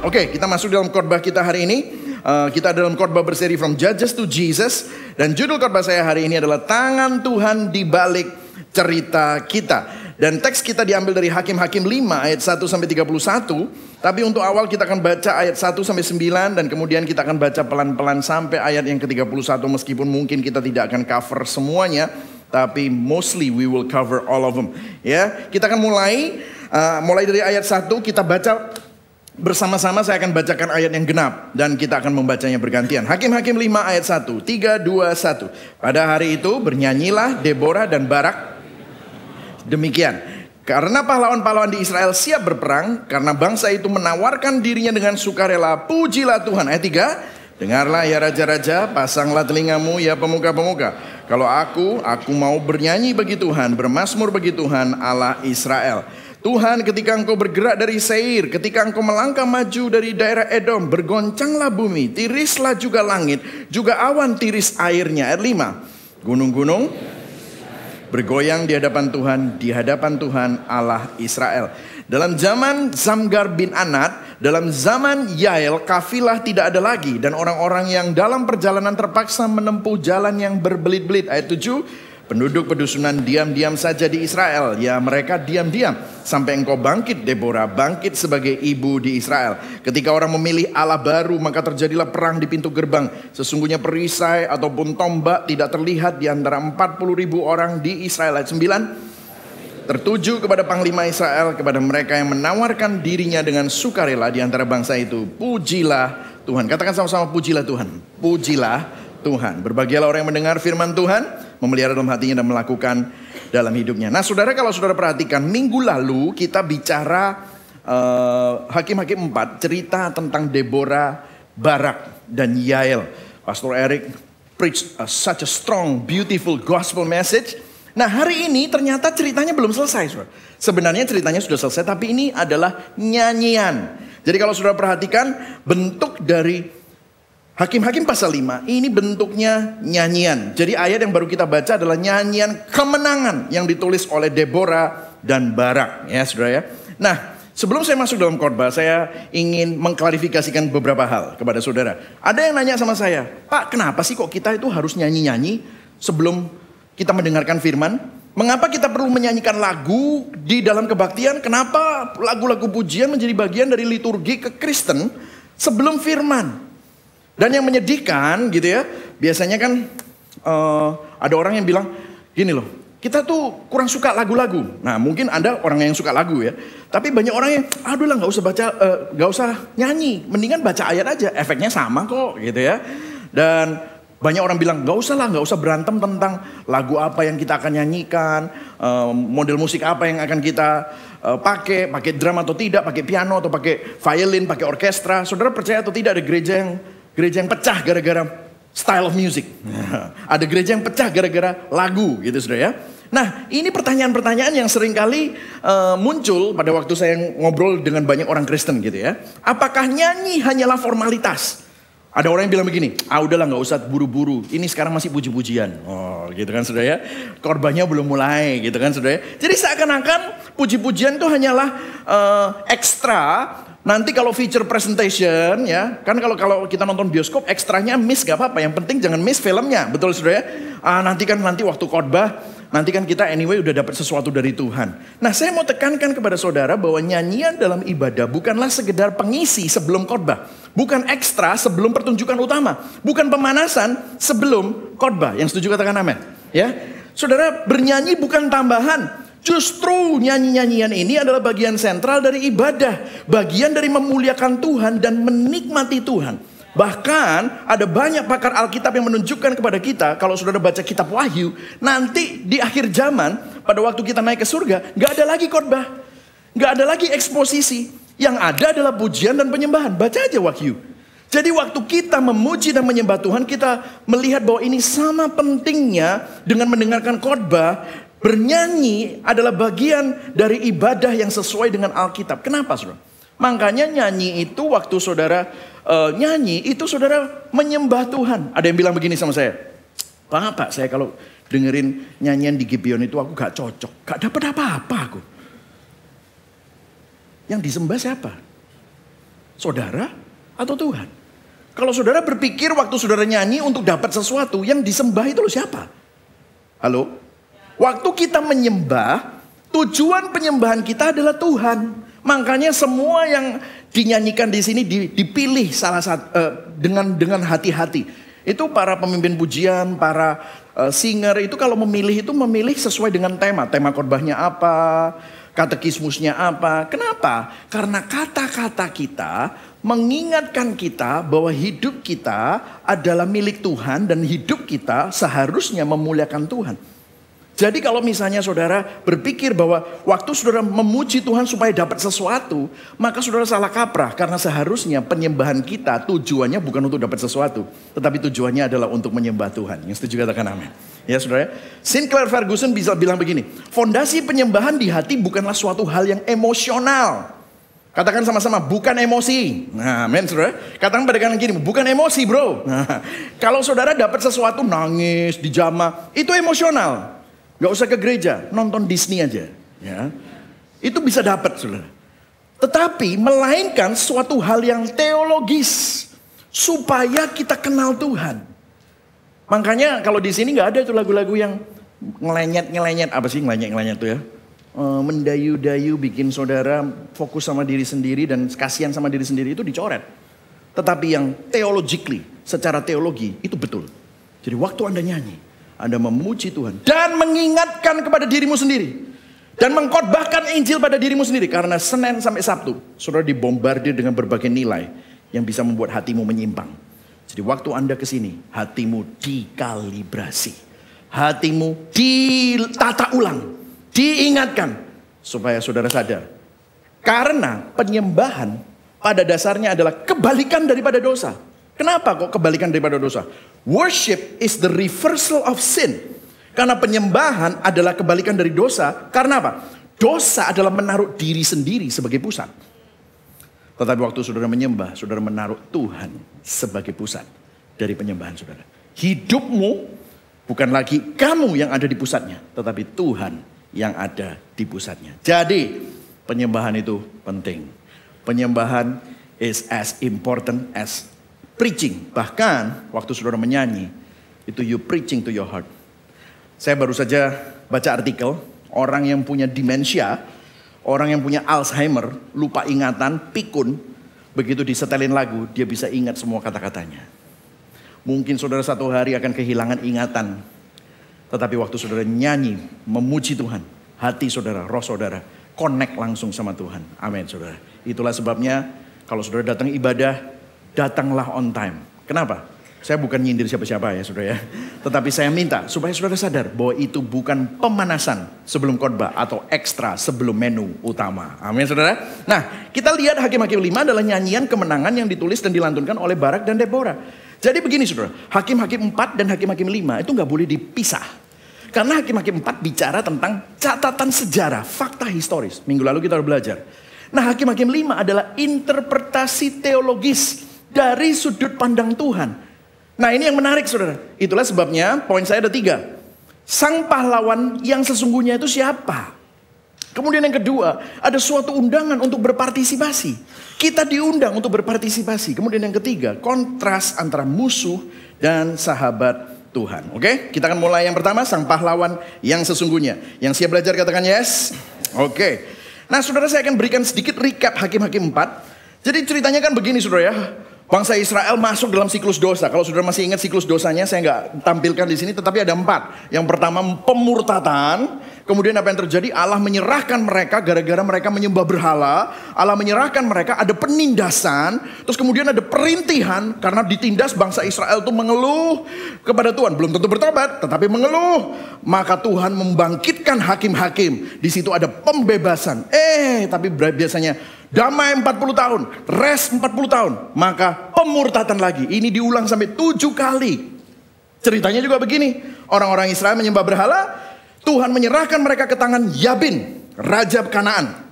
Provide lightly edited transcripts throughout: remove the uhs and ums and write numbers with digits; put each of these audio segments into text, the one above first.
Oke, kita masuk dalam khotbah kita hari ini. Kita dalam khotbah berseri From Judges to Jesus. Dan judul khotbah saya hari ini adalah Tangan Tuhan di balik cerita kita. Dan teks kita diambil dari Hakim-Hakim 5 ayat 1 sampai 31. Tapi untuk awal kita akan baca ayat 1 sampai 9 dan kemudian kita akan baca pelan-pelan sampai ayat yang ke-31 meskipun mungkin kita tidak akan cover semuanya, tapi mostly we will cover all of them. Ya, kita akan mulai dari ayat 1 kita baca bersama-sama. Saya akan bacakan ayat yang genap dan kita akan membacanya bergantian. Hakim-Hakim 5 ayat 1. 3, 2, 1. Pada hari itu bernyanyilah Deborah dan Barak demikian. Karena pahlawan-pahlawan di Israel siap berperang, karena bangsa itu menawarkan dirinya dengan sukarela, pujilah Tuhan. Ayat 3, dengarlah ya raja-raja, pasanglah telingamu ya pemuka-pemuka. Kalau aku mau bernyanyi bagi Tuhan, bermazmur bagi Tuhan Allah Israel. Tuhan, ketika engkau bergerak dari Seir, ketika engkau melangkah maju dari daerah Edom, bergoncanglah bumi, tirislah juga langit, juga awan tiris airnya. Ayat 5, gunung-gunung bergoyang di hadapan Tuhan Allah Israel. Dalam zaman Zamgar bin Anat, dalam zaman Yael, kafilah tidak ada lagi. Dan orang-orang yang dalam perjalanan terpaksa menempuh jalan yang berbelit-belit. Ayat 7, penduduk pedusunan diam-diam saja di Israel. Ya, mereka diam-diam sampai engkau bangkit, Deborah, bangkit sebagai ibu di Israel. Ketika orang memilih Allah baru, maka terjadilah perang di pintu gerbang. Sesungguhnya perisai ataupun tombak tidak terlihat di antara 40.000 orang di Israel. Ayat 9, tertuju kepada panglima Israel, kepada mereka yang menawarkan dirinya dengan sukarela di antara bangsa itu. Pujilah Tuhan. Katakan sama-sama, pujilah Tuhan. Pujilah Tuhan. Berbahagialah orang yang mendengar firman Tuhan, memelihara dalam hatinya dan melakukan dalam hidupnya. Nah saudara, kalau saudara perhatikan, minggu lalu kita bicara Hakim-Hakim 4, cerita tentang Deborah, Barak, dan Yael. Pastor Eric preached such a strong, beautiful gospel message. Nah hari ini ternyata ceritanya belum selesai. Saudara. Sebenarnya ceritanya sudah selesai, tapi ini adalah nyanyian. Jadi kalau saudara perhatikan, bentuk dari Hakim-Hakim pasal 5 ini bentuknya nyanyian. Jadi ayat yang baru kita baca adalah nyanyian kemenangan yang ditulis oleh Deborah dan Barak, ya saudara ya. Nah, sebelum saya masuk dalam khotbah, saya ingin mengklarifikasikan beberapa hal kepada saudara. Ada yang nanya sama saya, Pak, kenapa sih kok kita itu harus nyanyi-nyanyi sebelum kita mendengarkan firman? Mengapa kita perlu menyanyikan lagu di dalam kebaktian? Kenapa lagu-lagu pujian menjadi bagian dari liturgi kekristen sebelum firman? Dan yang menyedihkan gitu ya, biasanya kan ada orang yang bilang gini loh, kita tuh kurang suka lagu-lagu. Nah mungkin ada orang yang suka lagu ya, tapi banyak orang yang aduh lah nggak usah baca, nggak usah nyanyi, mendingan baca ayat aja, efeknya sama kok gitu ya. Dan banyak orang bilang nggak usah lah, nggak usah berantem tentang lagu apa yang kita akan nyanyikan, model musik apa yang akan kita pakai drum atau tidak, pakai piano atau pakai violin, pakai orkestra. Saudara percaya atau tidak ada gereja yang pecah gara-gara style of music. Ada gereja yang pecah gara-gara lagu gitu saudara ya. Nah ini pertanyaan-pertanyaan yang seringkali muncul pada waktu saya ngobrol dengan banyak orang Kristen gitu ya. Apakah nyanyi hanyalah formalitas? Ada orang yang bilang begini, udahlah gak usah buru-buru, ini sekarang masih puji-pujian. Oh gitu kan saudara ya. Korbannya belum mulai gitu kan saudara ya. Jadi seakan-akan puji-pujian itu hanyalah ekstra. Nanti kalau feature presentation ya, kan kalau kita nonton bioskop ekstranya miss gak apa-apa, yang penting jangan miss filmnya, betul saudara ya? Nanti waktu khotbah, nanti kan kita anyway udah dapat sesuatu dari Tuhan. Nah saya mau tekankan kepada saudara bahwa nyanyian dalam ibadah bukanlah sekedar pengisi sebelum khotbah, bukan ekstra sebelum pertunjukan utama, bukan pemanasan sebelum khotbah. Yang setuju katakan amin. Ya, saudara, bernyanyi bukan tambahan. Justru nyanyi-nyanyian ini adalah bagian sentral dari ibadah. Bagian dari memuliakan Tuhan dan menikmati Tuhan. Bahkan ada banyak pakar Alkitab yang menunjukkan kepada kita, kalau saudara baca kitab Wahyu, nanti di akhir zaman, pada waktu kita naik ke surga, gak ada lagi khotbah, gak ada lagi eksposisi. Yang ada adalah pujian dan penyembahan. Baca aja Wahyu. Jadi waktu kita memuji dan menyembah Tuhan, kita melihat bahwa ini sama pentingnya dengan mendengarkan khotbah. Bernyanyi adalah bagian dari ibadah yang sesuai dengan Alkitab. Kenapa saudara? Makanya nyanyi itu waktu saudara nyanyi itu saudara menyembah Tuhan. Ada yang bilang begini sama saya, Pak, saya kalau dengerin nyanyian di Gibeon itu aku gak cocok, gak dapat apa-apa aku. Yang disembah siapa? Saudara atau Tuhan? Kalau saudara berpikir waktu saudara nyanyi untuk dapat sesuatu, yang disembah itu loh siapa? Halo? Waktu kita menyembah, tujuan penyembahan kita adalah Tuhan. Makanya semua yang dinyanyikan di sini dipilih dengan hati-hati. Itu para pemimpin pujian, para singer itu kalau memilih sesuai dengan tema. Tema khotbahnya apa, katekismusnya apa. Kenapa? Karena kata-kata kita mengingatkan kita bahwa hidup kita adalah milik Tuhan dan hidup kita seharusnya memuliakan Tuhan. Jadi kalau misalnya saudara berpikir bahwa waktu saudara memuji Tuhan supaya dapat sesuatu, maka saudara salah kaprah. Karena seharusnya penyembahan kita tujuannya bukan untuk dapat sesuatu, tetapi tujuannya adalah untuk menyembah Tuhan. Yang setuju katakan amin. Ya saudara, Sinclair Ferguson bisa bilang begini, fondasi penyembahan di hati bukanlah suatu hal yang emosional. Katakan sama-sama, bukan emosi. Nah, amin saudara. Katakan pada kanan kiri, bukan emosi bro. Nah, kalau saudara dapat sesuatu nangis, dijamah, itu emosional. Gak usah ke gereja, nonton Disney aja. Ya. Itu bisa dapat saudara. Tetapi melainkan suatu hal yang teologis. Supaya kita kenal Tuhan. Makanya kalau di sini gak ada itu lagu-lagu yang ngelenyet. Apa sih ngelenyet-ngelenyet itu ya? Mendayu-dayu bikin saudara fokus sama diri sendiri dan kasihan sama diri sendiri itu dicoret. Tetapi yang theologically, secara teologi itu betul. Jadi waktu Anda nyanyi, Anda memuji Tuhan dan mengingatkan kepada dirimu sendiri. Dan mengkhotbahkan Injil pada dirimu sendiri. Karena Senin sampai Sabtu, saudara dibombardir dengan berbagai nilai yang bisa membuat hatimu menyimpang. Jadi waktu Anda kesini, hatimu dikalibrasi. Hatimu ditata ulang. Diingatkan supaya saudara sadar. Karena penyembahan pada dasarnya adalah kebalikan daripada dosa. Kenapa kok kebalikan daripada dosa? Worship is the reversal of sin. Karena penyembahan adalah kebalikan dari dosa. Karena apa? Dosa adalah menaruh diri sendiri sebagai pusat. Tetapi waktu saudara menyembah, saudara menaruh Tuhan sebagai pusat dari penyembahan saudara. Hidupmu bukan lagi kamu yang ada di pusatnya, tetapi Tuhan yang ada di pusatnya. Jadi penyembahan itu penting. Penyembahan is as important as preaching. Bahkan waktu saudara menyanyi, itu you preaching to your heart. Saya baru saja baca artikel, orang yang punya demensia, orang yang punya Alzheimer, lupa ingatan, pikun, begitu disetelin lagu, dia bisa ingat semua kata-katanya. Mungkin saudara satu hari akan kehilangan ingatan. Tetapi waktu saudara nyanyi, memuji Tuhan, hati saudara, roh saudara, connect langsung sama Tuhan. Amin saudara. Itulah sebabnya kalau saudara datang ibadah, datanglah on time. Kenapa? Saya bukan nyindir siapa-siapa ya saudara ya. Tetapi saya minta supaya saudara sadar bahwa itu bukan pemanasan sebelum khotbah atau ekstra sebelum menu utama. Amin saudara. Nah kita lihat Hakim-Hakim 5 adalah nyanyian kemenangan yang ditulis dan dilantunkan oleh Barak dan Deborah. Jadi begini saudara, Hakim-Hakim 4 dan Hakim-Hakim 5 itu gak boleh dipisah. Karena Hakim-Hakim 4 bicara tentang catatan sejarah, fakta historis. Minggu lalu kita udah belajar. Nah Hakim-Hakim 5 adalah interpretasi teologis dari sudut pandang Tuhan. Nah ini yang menarik saudara. Itulah sebabnya poin saya ada 3. Sang pahlawan yang sesungguhnya itu siapa? Kemudian yang kedua, ada suatu undangan untuk berpartisipasi. Kita diundang untuk berpartisipasi. Kemudian yang ketiga, kontras antara musuh dan sahabat Tuhan. Oke, kita akan mulai yang pertama, sang pahlawan yang sesungguhnya. Yang siap belajar katakan yes. Oke. Nah saudara, saya akan berikan sedikit recap Hakim-Hakim 4. Jadi ceritanya kan begini saudara ya. Bangsa Israel masuk dalam siklus dosa. Kalau saudara masih ingat siklus dosanya, saya nggak tampilkan di sini, tetapi ada 4. Yang pertama pemurtatan. Kemudian apa yang terjadi? Allah menyerahkan mereka gara-gara mereka menyembah berhala. Allah menyerahkan mereka, ada penindasan. Terus kemudian ada perintihan karena ditindas bangsa Israel itu mengeluh kepada Tuhan. Belum tentu bertobat, tetapi mengeluh. Maka Tuhan membangkitkan hakim-hakim. Di situ ada pembebasan. Tapi biasanya damai 40 tahun, rest 40 tahun. Maka pemurtatan lagi. Ini diulang sampai 7 kali. Ceritanya juga begini. Orang-orang Israel menyembah berhala. Tuhan menyerahkan mereka ke tangan Yabin, Raja Kanaan.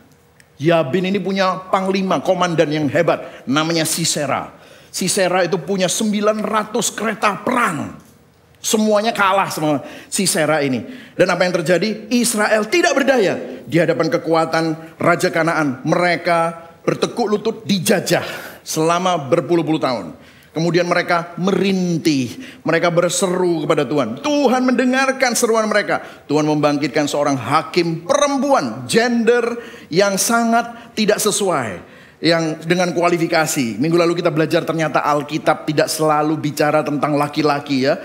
Yabin ini punya panglima, komandan yang hebat. Namanya Sisera. Sisera itu punya 900 kereta perang. Semuanya kalah sama Sisera ini. Dan apa yang terjadi? Israel tidak berdaya di hadapan kekuatan Raja Kanaan. Mereka bertekuk lutut dijajah selama berpuluh-puluh tahun. Kemudian mereka merintih, mereka berseru kepada Tuhan. Tuhan mendengarkan seruan mereka. Tuhan membangkitkan seorang hakim perempuan, gender yang sangat tidak sesuai, yang dengan kualifikasi. Minggu lalu kita belajar ternyata Alkitab tidak selalu bicara tentang laki-laki ya,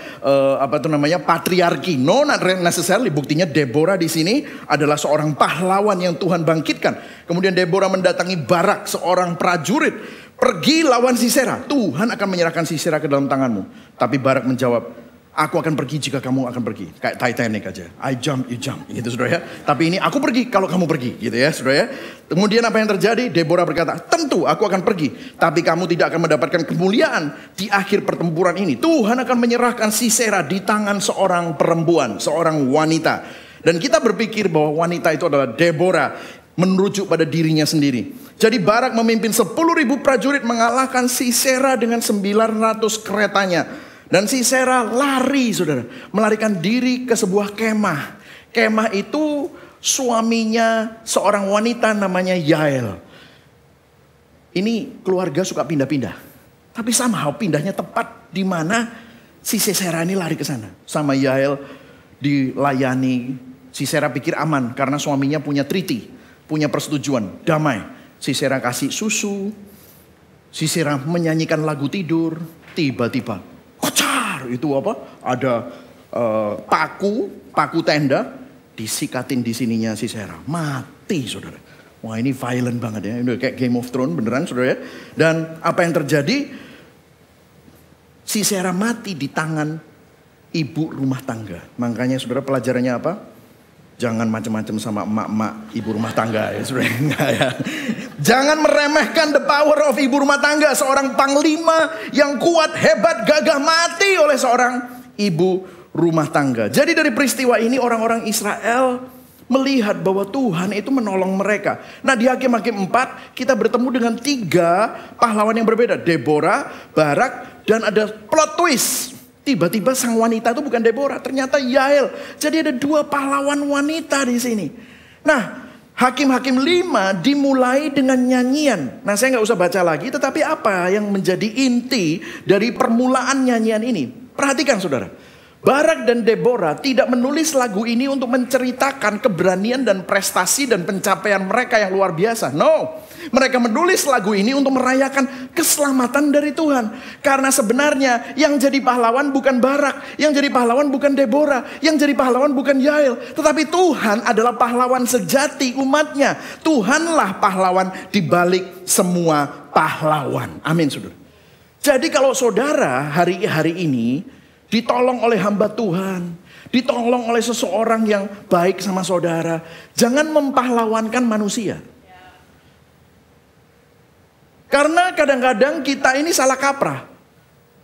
patriarki. No, not necessarily. Buktinya Deborah di sini adalah seorang pahlawan yang Tuhan bangkitkan. Kemudian Deborah mendatangi Barak, seorang prajurit. Pergi lawan Sisera. Tuhan akan menyerahkan Sisera ke dalam tanganmu. Tapi Barak menjawab, aku akan pergi jika kamu akan pergi. Kayak Titanic aja. I jump, you jump. Gitu saudara ya. Tapi ini aku pergi kalau kamu pergi. Gitu ya saudara ya. Kemudian apa yang terjadi? Deborah berkata, tentu aku akan pergi. Tapi kamu tidak akan mendapatkan kemuliaan di akhir pertempuran ini. Tuhan akan menyerahkan Sisera di tangan seorang perempuan. Seorang wanita. Dan kita berpikir bahwa wanita itu adalah Deborah. Merujuk pada dirinya sendiri. Jadi Barak memimpin 10.000 prajurit mengalahkan Sisera dengan 900 keretanya. Dan Sisera lari saudara. Melarikan diri ke sebuah kemah. Kemah itu suaminya seorang wanita namanya Yael. Ini keluarga suka pindah-pindah. Tapi somehow pindahnya tepat di mana si Sisera ini lari ke sana. Sama Yael dilayani. Sisera pikir aman karena suaminya punya treaty. Punya persetujuan, damai. Sisera kasih susu. Sisera menyanyikan lagu tidur. Tiba-tiba, kocar. Itu apa? Ada paku tenda. Disikatin di sininya Sisera. Mati saudara. Wah ini violent banget ya. Ini kayak Game of Thrones beneran saudara ya. Dan apa yang terjadi? Sisera mati di tangan ibu rumah tangga. Makanya saudara pelajarannya apa? Jangan macam-macam sama emak-emak ibu rumah tangga ya saudara. Ya. Jangan meremehkan the power of ibu rumah tangga. Seorang panglima yang kuat, hebat, gagah mati oleh seorang ibu rumah tangga. Jadi dari peristiwa ini orang-orang Israel melihat bahwa Tuhan itu menolong mereka. Nah di Hakim-Hakim 4 kita bertemu dengan 3 pahlawan yang berbeda. Deborah, Barak, dan ada plot twist. Tiba-tiba sang wanita itu bukan Deborah, ternyata Yael. Jadi ada 2 pahlawan wanita di sini. Nah, Hakim-Hakim 5 dimulai dengan nyanyian. Nah, saya nggak usah baca lagi, tetapi apa yang menjadi inti dari permulaan nyanyian ini? Perhatikan saudara. Barak dan Deborah tidak menulis lagu ini untuk menceritakan keberanian dan prestasi dan pencapaian mereka yang luar biasa. No. Mereka menulis lagu ini untuk merayakan keselamatan dari Tuhan. Karena sebenarnya yang jadi pahlawan bukan Barak. Yang jadi pahlawan bukan Deborah. Yang jadi pahlawan bukan Yael. Tetapi Tuhan adalah pahlawan sejati umatnya. Tuhanlah pahlawan di balik semua pahlawan. Amin saudara. Jadi kalau saudara hari ini ditolong oleh hamba Tuhan. Ditolong oleh seseorang yang baik sama saudara. Jangan mempahlawankan manusia. Karena kadang-kadang kita ini salah kaprah.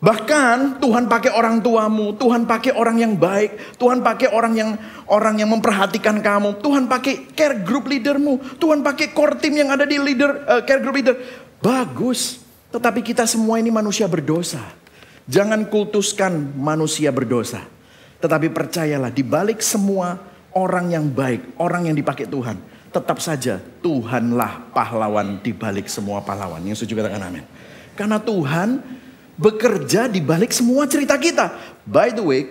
Bahkan Tuhan pakai orang tuamu, Tuhan pakai orang yang baik, Tuhan pakai orang yang memperhatikan kamu, Tuhan pakai care group leadermu, Tuhan pakai core team yang ada di care group leader. Bagus, tetapi kita semua ini manusia berdosa. Jangan kultuskan manusia berdosa. Tetapi percayalah di balik semua orang yang baik, orang yang dipakai Tuhan, tetap saja Tuhanlah pahlawan di balik semua pahlawan. Yang setuju katakan amin. Karena Tuhan bekerja di balik semua cerita kita. By the way,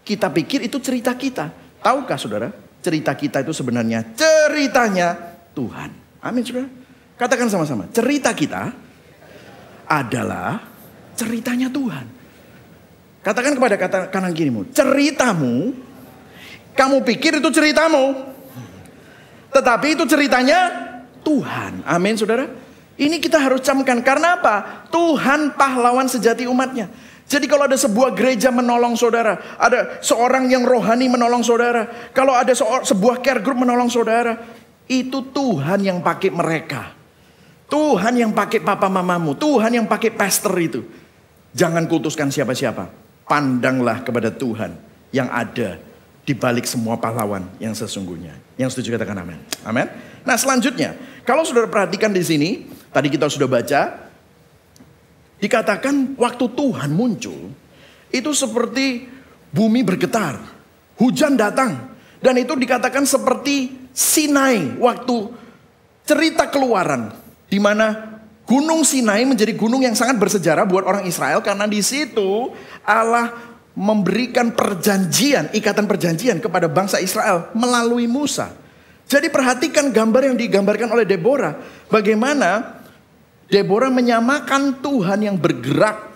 kita pikir itu cerita kita. Tahukah saudara? Cerita kita itu sebenarnya ceritanya Tuhan. Amin saudara. Katakan sama-sama. Cerita kita adalah ceritanya Tuhan. Katakan kepada kanan kirimu. Ceritamu, kamu pikir itu ceritamu. Tetapi itu ceritanya Tuhan. Amin saudara. Ini kita harus camkan. Karena apa? Tuhan pahlawan sejati umatnya. Jadi kalau ada sebuah gereja menolong saudara. Ada seorang yang rohani menolong saudara. Kalau ada sebuah care group menolong saudara. Itu Tuhan yang pakai mereka. Tuhan yang pakai papa mamamu. Tuhan yang pakai pastor itu. Jangan kultuskan siapa-siapa. Pandanglah kepada Tuhan yang ada di balik semua pahlawan yang sesungguhnya. Yang setuju katakan amin. Amin. Nah selanjutnya, kalau saudara perhatikan di sini, tadi kita sudah baca, dikatakan waktu Tuhan muncul, itu seperti bumi bergetar, hujan datang, dan itu dikatakan seperti Sinai waktu cerita Keluaran, di mana Gunung Sinai menjadi gunung yang sangat bersejarah buat orang Israel karena di situ Allah memberikan perjanjian, ikatan perjanjian kepada bangsa Israel melalui Musa. Jadi perhatikan gambar yang digambarkan oleh Deborah. Bagaimana Deborah menyamakan Tuhan yang bergerak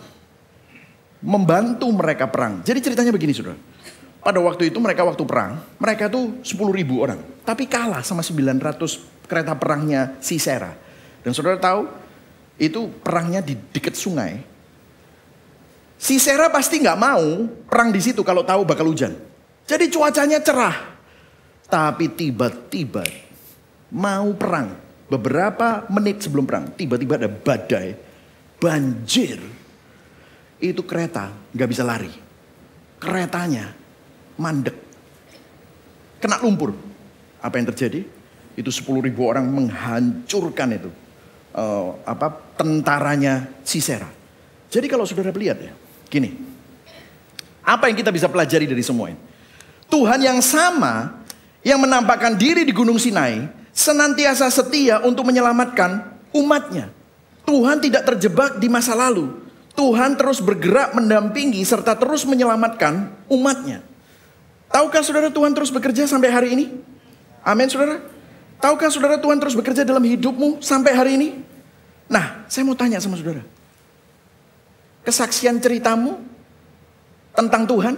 membantu mereka perang. Jadi ceritanya begini saudara. Pada waktu itu waktu perang, mereka tuh 10.000 orang. Tapi kalah sama 900 kereta perangnya Sisera. Dan saudara tahu, itu perangnya di dekat sungai. Sisera pasti nggak mau perang di situ kalau tahu bakal hujan. Jadi cuacanya cerah. Tapi tiba-tiba mau perang. Beberapa menit sebelum perang, tiba-tiba ada badai, banjir. Itu kereta nggak bisa lari. Keretanya mandek, kena lumpur. Apa yang terjadi? Itu 10.000 orang menghancurkan itu tentaranya Sisera. Jadi kalau saudara lihat ya, gini, apa yang kita bisa pelajari dari semua ini? Tuhan yang sama yang menampakkan diri di Gunung Sinai senantiasa setia untuk menyelamatkan umatnya. Tuhan tidak terjebak di masa lalu. Tuhan terus bergerak mendampingi serta terus menyelamatkan umatnya. Tahukah saudara Tuhan terus bekerja sampai hari ini? Amin saudara. Tahukah saudara Tuhan terus bekerja dalam hidupmu sampai hari ini? Nah, saya mau tanya sama saudara. Kesaksian ceritamu tentang Tuhan,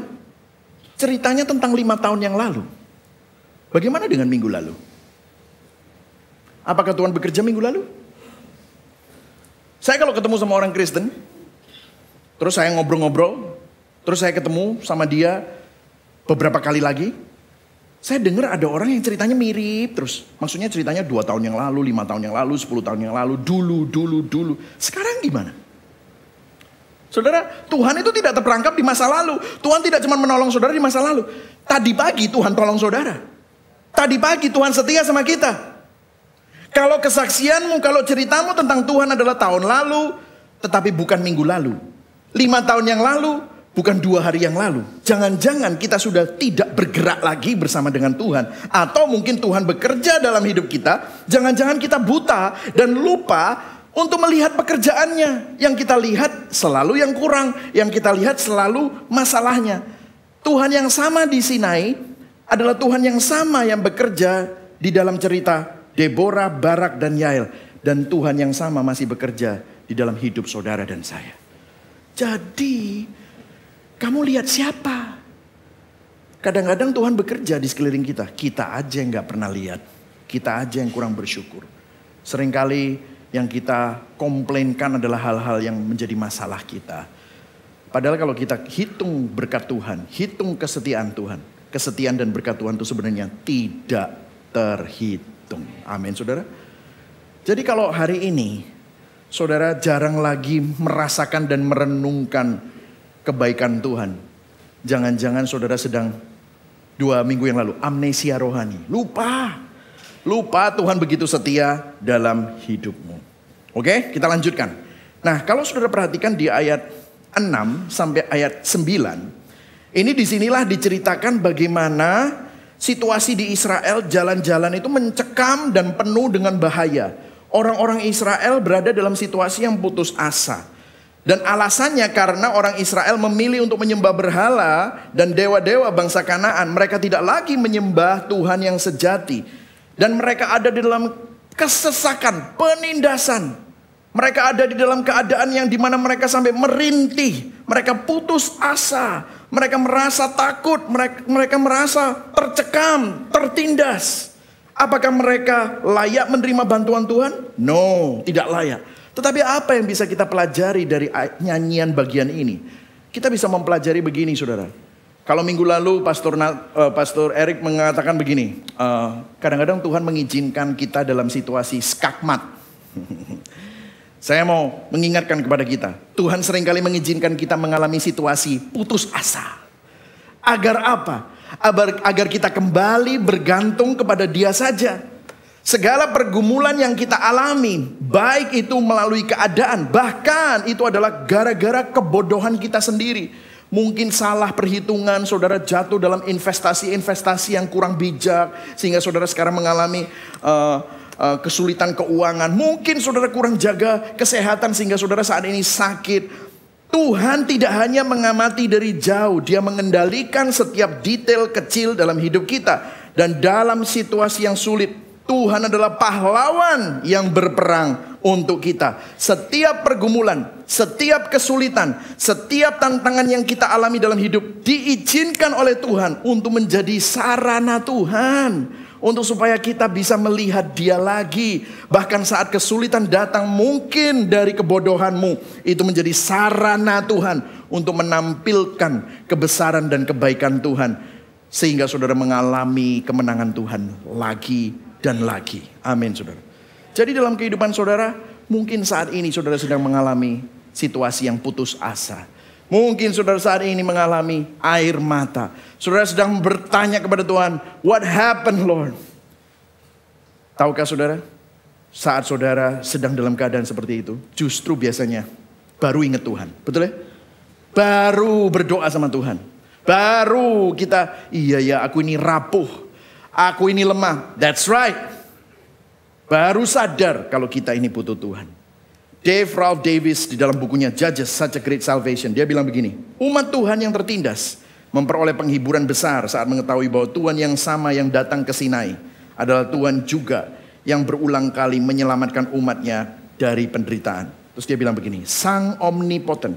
ceritanya tentang 5 tahun yang lalu. Bagaimana dengan minggu lalu? Apakah Tuhan bekerja minggu lalu? Saya kalau ketemu sama orang Kristen, terus saya ngobrol-ngobrol, terus saya ketemu sama dia beberapa kali lagi, saya dengar ada orang yang ceritanya mirip terus. Maksudnya ceritanya 2 tahun yang lalu, 5 tahun yang lalu, 10 tahun yang lalu, dulu. Sekarang gimana? Saudara, Tuhan itu tidak terperangkap di masa lalu. Tuhan tidak cuma menolong saudara di masa lalu. Tadi pagi Tuhan tolong saudara. Tadi pagi Tuhan setia sama kita. Kalau kesaksianmu, kalau ceritamu tentang Tuhan adalah tahun lalu, tetapi bukan minggu lalu. 5 tahun yang lalu, bukan 2 hari yang lalu. Jangan-jangan kita sudah tidak bergerak lagi bersama dengan Tuhan. Atau mungkin Tuhan bekerja dalam hidup kita. Jangan-jangan kita buta dan lupa untuk melihat pekerjaannya. Yang kita lihat selalu yang kurang. Yang kita lihat selalu masalahnya. Tuhan yang sama di Sinai adalah Tuhan yang sama yang bekerja di dalam cerita Deborah, Barak, dan Yael. Dan Tuhan yang sama masih bekerja di dalam hidup saudara dan saya. Jadi kamu lihat siapa? Kadang-kadang Tuhan bekerja di sekeliling kita. Kita aja yang gak pernah lihat. Kita aja yang kurang bersyukur. Seringkali yang kita komplainkan adalah hal-hal yang menjadi masalah kita. Padahal kalau kita hitung berkat Tuhan, hitung kesetiaan Tuhan. Kesetiaan dan berkat Tuhan itu sebenarnya tidak terhitung. Amin saudara. Jadi kalau hari ini saudara jarang lagi merasakan dan merenungkan kebaikan Tuhan. Jangan-jangan saudara sedang 2 minggu yang lalu amnesia rohani. Lupa Tuhan begitu setia dalam hidupmu. Oke, kita lanjutkan. Nah, kalau saudara perhatikan di ayat 6 sampai ayat 9. Ini disinilah diceritakan bagaimana situasi di Israel, jalan-jalan itu mencekam dan penuh dengan bahaya. Orang-orang Israel berada dalam situasi yang putus asa. Dan alasannya karena orang Israel memilih untuk menyembah berhala dan dewa-dewa bangsa Kanaan. Mereka tidak lagi menyembah Tuhan yang sejati. Dan mereka ada di dalam kesesakan, penindasan. Mereka ada di dalam keadaan yang dimana mereka sampai merintih. Mereka putus asa. Mereka merasa takut. Mereka merasa tercekam, tertindas. Apakah mereka layak menerima bantuan Tuhan? No, tidak layak. Tetapi apa yang bisa kita pelajari dari nyanyian bagian ini? Kita bisa mempelajari begini saudara. Kalau minggu lalu Pastor Eric mengatakan begini. Kadang-kadang Tuhan mengizinkan kita dalam situasi skakmat. Saya mau mengingatkan kepada kita. Tuhan seringkali mengizinkan kita mengalami situasi putus asa. Agar apa? Agar kita kembali bergantung kepada Dia saja. Segala pergumulan yang kita alami, baik itu melalui keadaan, bahkan itu adalah gara-gara kebodohan kita sendiri. Mungkin salah perhitungan, saudara jatuh dalam investasi-investasi yang kurang bijak, sehingga saudara sekarang mengalami kesulitan keuangan. Mungkin saudara kurang jaga kesehatan sehingga saudara saat ini sakit. Tuhan tidak hanya mengamati dari jauh, Dia mengendalikan setiap detail kecil dalam hidup kita. Dan dalam situasi yang sulit, Tuhan adalah pahlawan yang berperang untuk kita. Setiap pergumulan, setiap kesulitan, setiap tantangan yang kita alami dalam hidup diizinkan oleh Tuhan untuk menjadi sarana Tuhan. Untuk supaya kita bisa melihat Dia lagi. Bahkan saat kesulitan datang mungkin dari kebodohanmu, itu menjadi sarana Tuhan untuk menampilkan kebesaran dan kebaikan Tuhan. Sehingga saudara mengalami kemenangan Tuhan lagi dan lagi. Amin saudara. Jadi dalam kehidupan saudara, mungkin saat ini saudara sedang mengalami situasi yang putus asa. Mungkin saudara saat ini mengalami air mata. Saudara sedang bertanya kepada Tuhan, what happened Lord? Tahukah saudara, saat saudara sedang dalam keadaan seperti itu, justru biasanya baru ingat Tuhan. Betul ya? Baru berdoa sama Tuhan. Baru kita, iya ya aku ini rapuh. Aku ini lemah. That's right. Baru sadar kalau kita ini butuh Tuhan. Dave Ralph Davis di dalam bukunya Judges Such a Great Salvation, dia bilang begini, umat Tuhan yang tertindas memperoleh penghiburan besar saat mengetahui bahwa Tuhan yang sama yang datang ke Sinai adalah Tuhan juga yang berulang kali menyelamatkan umatnya dari penderitaan. Terus dia bilang begini, Sang Omnipotent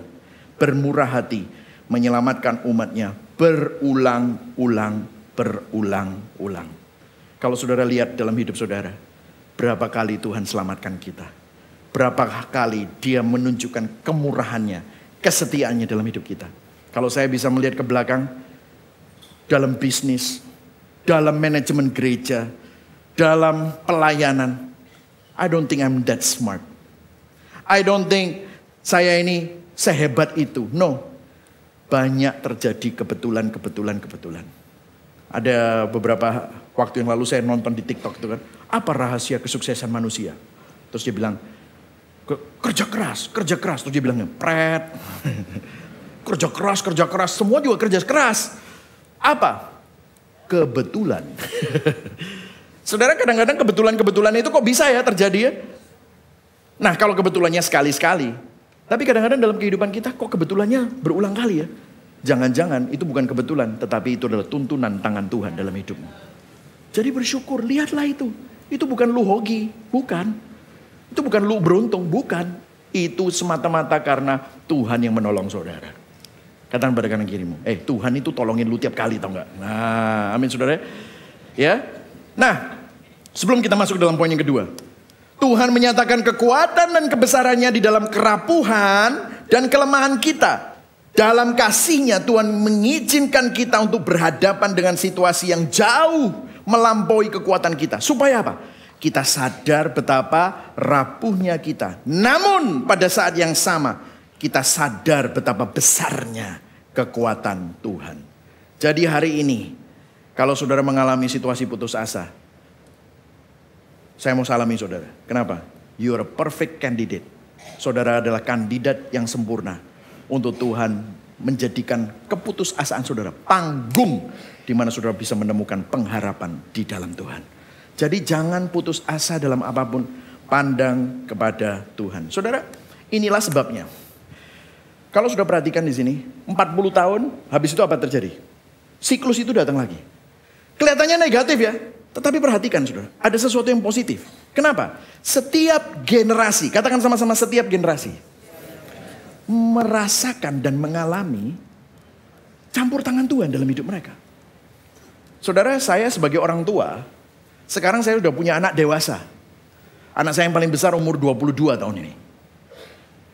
bermurah hati menyelamatkan umatnya berulang-ulang. Kalau saudara lihat dalam hidup saudara, berapa kali Tuhan selamatkan kita. Berapa kali Dia menunjukkan kemurahannya, kesetiaannya dalam hidup kita. Kalau saya bisa melihat ke belakang, dalam bisnis, dalam manajemen gereja, dalam pelayanan, I don't think I'm that smart. I don't think saya ini sehebat itu. No, banyak terjadi kebetulan. Ada beberapa waktu yang lalu saya nonton di TikTok itu kan, apa rahasia kesuksesan manusia? Terus dia bilang, kerja keras. Terus dia bilangnya, pret. kerja keras. Semua juga kerja keras. Apa? Kebetulan. Saudara kadang-kadang kebetulan itu kok bisa ya terjadi ya? Nah kalau kebetulannya sekali-sekali. Tapi kadang-kadang dalam kehidupan kita kok kebetulannya berulang kali ya? Jangan-jangan itu bukan kebetulan. Tetapi itu adalah tuntunan tangan Tuhan dalam hidupmu. Jadi bersyukur, lihatlah itu. Itu bukan lu hoki, bukan. Itu bukan lu beruntung, bukan. Itu semata-mata karena Tuhan yang menolong saudara. Katakan pada kanan kirimu, Tuhan itu tolongin lu tiap kali, tau gak? Nah, amin saudara. Ya. Nah, sebelum kita masuk dalam poin yang kedua. Tuhan menyatakan kekuatan dan kebesarannya di dalam kerapuhan dan kelemahan kita. Dalam kasih-Nya Tuhan mengizinkan kita untuk berhadapan dengan situasi yang jauh melampaui kekuatan kita. Supaya apa? Kita sadar betapa rapuhnya kita. Namun pada saat yang sama kita sadar betapa besarnya kekuatan Tuhan. Jadi hari ini kalau saudara mengalami situasi putus asa, saya mau salami saudara. Kenapa? You are a perfect candidate. Saudara adalah kandidat yang sempurna untuk Tuhan menjadikan keputusasaan saudara panggung di mana saudara bisa menemukan pengharapan di dalam Tuhan. Jadi jangan putus asa dalam apapun, pandang kepada Tuhan. Saudara, inilah sebabnya. Kalau sudah perhatikan di sini, 40 tahun, habis itu apa terjadi? Siklus itu datang lagi. Kelihatannya negatif ya, tetapi perhatikan saudara, ada sesuatu yang positif. Kenapa? Setiap generasi, katakan sama-sama setiap generasi, merasakan dan mengalami campur tangan Tuhan dalam hidup mereka. Saudara, saya sebagai orang tua, sekarang saya sudah punya anak dewasa. Anak saya yang paling besar umur 22 tahun ini.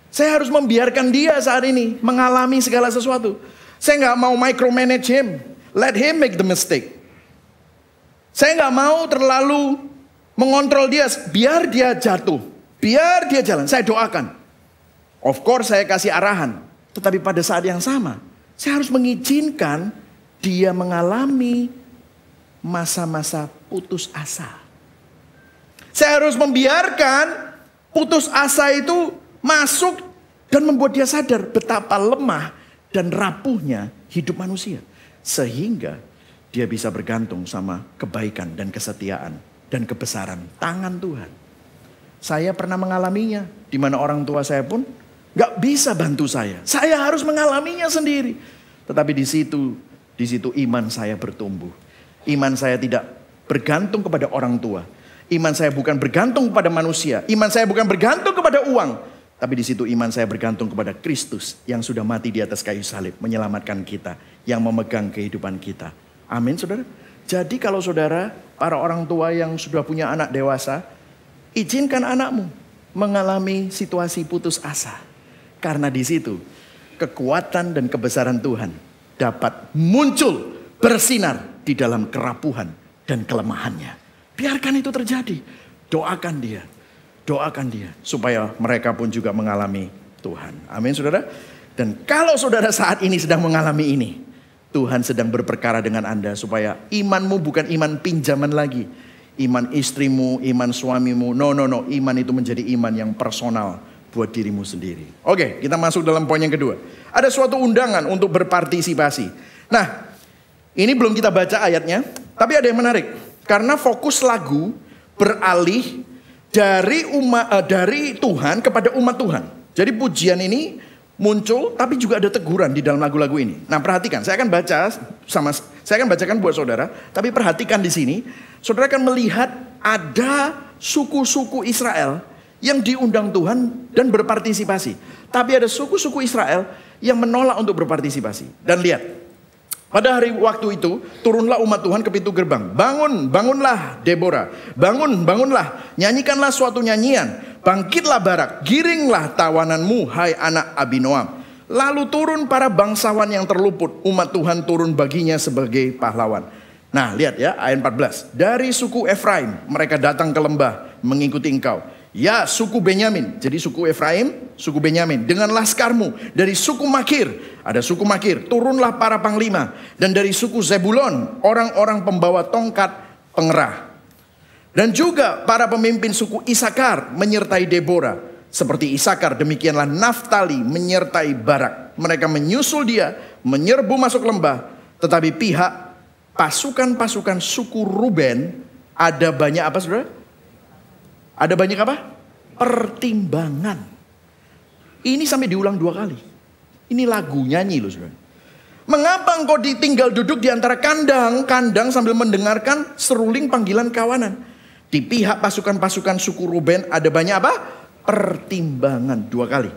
Saya harus membiarkan dia saat ini mengalami segala sesuatu. Saya nggak mau micromanage him. Let him make the mistake. Saya nggak mau terlalu mengontrol dia. Biar dia jatuh. Biar dia jalan. Saya doakan. Of course saya kasih arahan. Tetapi pada saat yang sama, saya harus mengizinkan dia mengalami masa-masa putus asa. Saya harus membiarkan putus asa itu masuk dan membuat dia sadar betapa lemah dan rapuhnya hidup manusia. Sehingga dia bisa bergantung sama kebaikan dan kesetiaan dan kebesaran tangan Tuhan. Saya pernah mengalaminya, di mana orang tua saya pun gak bisa bantu saya. Saya harus mengalaminya sendiri. Tetapi di situ iman saya bertumbuh. Iman saya tidak bergantung kepada orang tua. Iman saya bukan bergantung kepada manusia. Iman saya bukan bergantung kepada uang. Tapi di situ iman saya bergantung kepada Kristus yang sudah mati di atas kayu salib, menyelamatkan kita, yang memegang kehidupan kita. Amin, saudara. Jadi kalau saudara, para orang tua yang sudah punya anak dewasa, izinkan anakmu mengalami situasi putus asa. Karena di situ kekuatan dan kebesaran Tuhan dapat muncul, bersinar di dalam kerapuhan dan kelemahannya. Biarkan itu terjadi. Doakan dia. Doakan dia. Supaya mereka pun juga mengalami Tuhan. Amin, saudara. Dan kalau saudara saat ini sedang mengalami ini, Tuhan sedang berperkara dengan Anda supaya imanmu bukan iman pinjaman lagi. Iman istrimu, iman suamimu. No. Iman itu menjadi iman yang personal buat dirimu sendiri. Oke, kita masuk dalam poin yang kedua. Ada suatu undangan untuk berpartisipasi. Nah, ini belum kita baca ayatnya. Tapi ada yang menarik. Karena fokus lagu beralih dari Tuhan kepada umat Tuhan. Jadi pujian ini muncul, tapi juga ada teguran di dalam lagu-lagu ini. Nah, perhatikan, saya akan bacakan buat saudara, tapi perhatikan di sini, saudara akan melihat ada suku-suku Israel yang diundang Tuhan dan berpartisipasi. Tapi ada suku-suku Israel yang menolak untuk berpartisipasi. Dan lihat, pada hari waktu itu, turunlah umat Tuhan ke pintu gerbang. Bangunlah Deborah. Bangunlah, nyanyikanlah suatu nyanyian. Bangkitlah Barak, giringlah tawananmu, hai anak Abinoam. Lalu turun para bangsawan yang terluput. Umat Tuhan turun baginya sebagai pahlawan. Nah, lihat ya, ayat 14. Dari suku Efraim, mereka datang ke lembah mengikuti engkau. Ya, suku Benyamin. Jadi suku Efraim, suku Benyamin. Dengan laskarmu. Dari suku Makir, ada suku Makir. Turunlah para panglima. Dan dari suku Zebulon, orang-orang pembawa tongkat pengerah. Dan juga para pemimpin suku Isakar menyertai Deborah. Seperti Isakar, demikianlah Naftali menyertai Barak. Mereka menyusul dia, menyerbu masuk lembah. Tetapi pihak pasukan-pasukan suku Ruben, ada banyak apa, saudara? Ada banyak apa? Pertimbangan. Ini sampai diulang 2 kali. Ini lagu nyanyi loh, saudara. Mengapa engkau tinggal duduk di antara kandang sambil mendengarkan seruling panggilan kawanan? Di pihak pasukan-pasukan suku Ruben ada banyak apa? Pertimbangan 2 kali.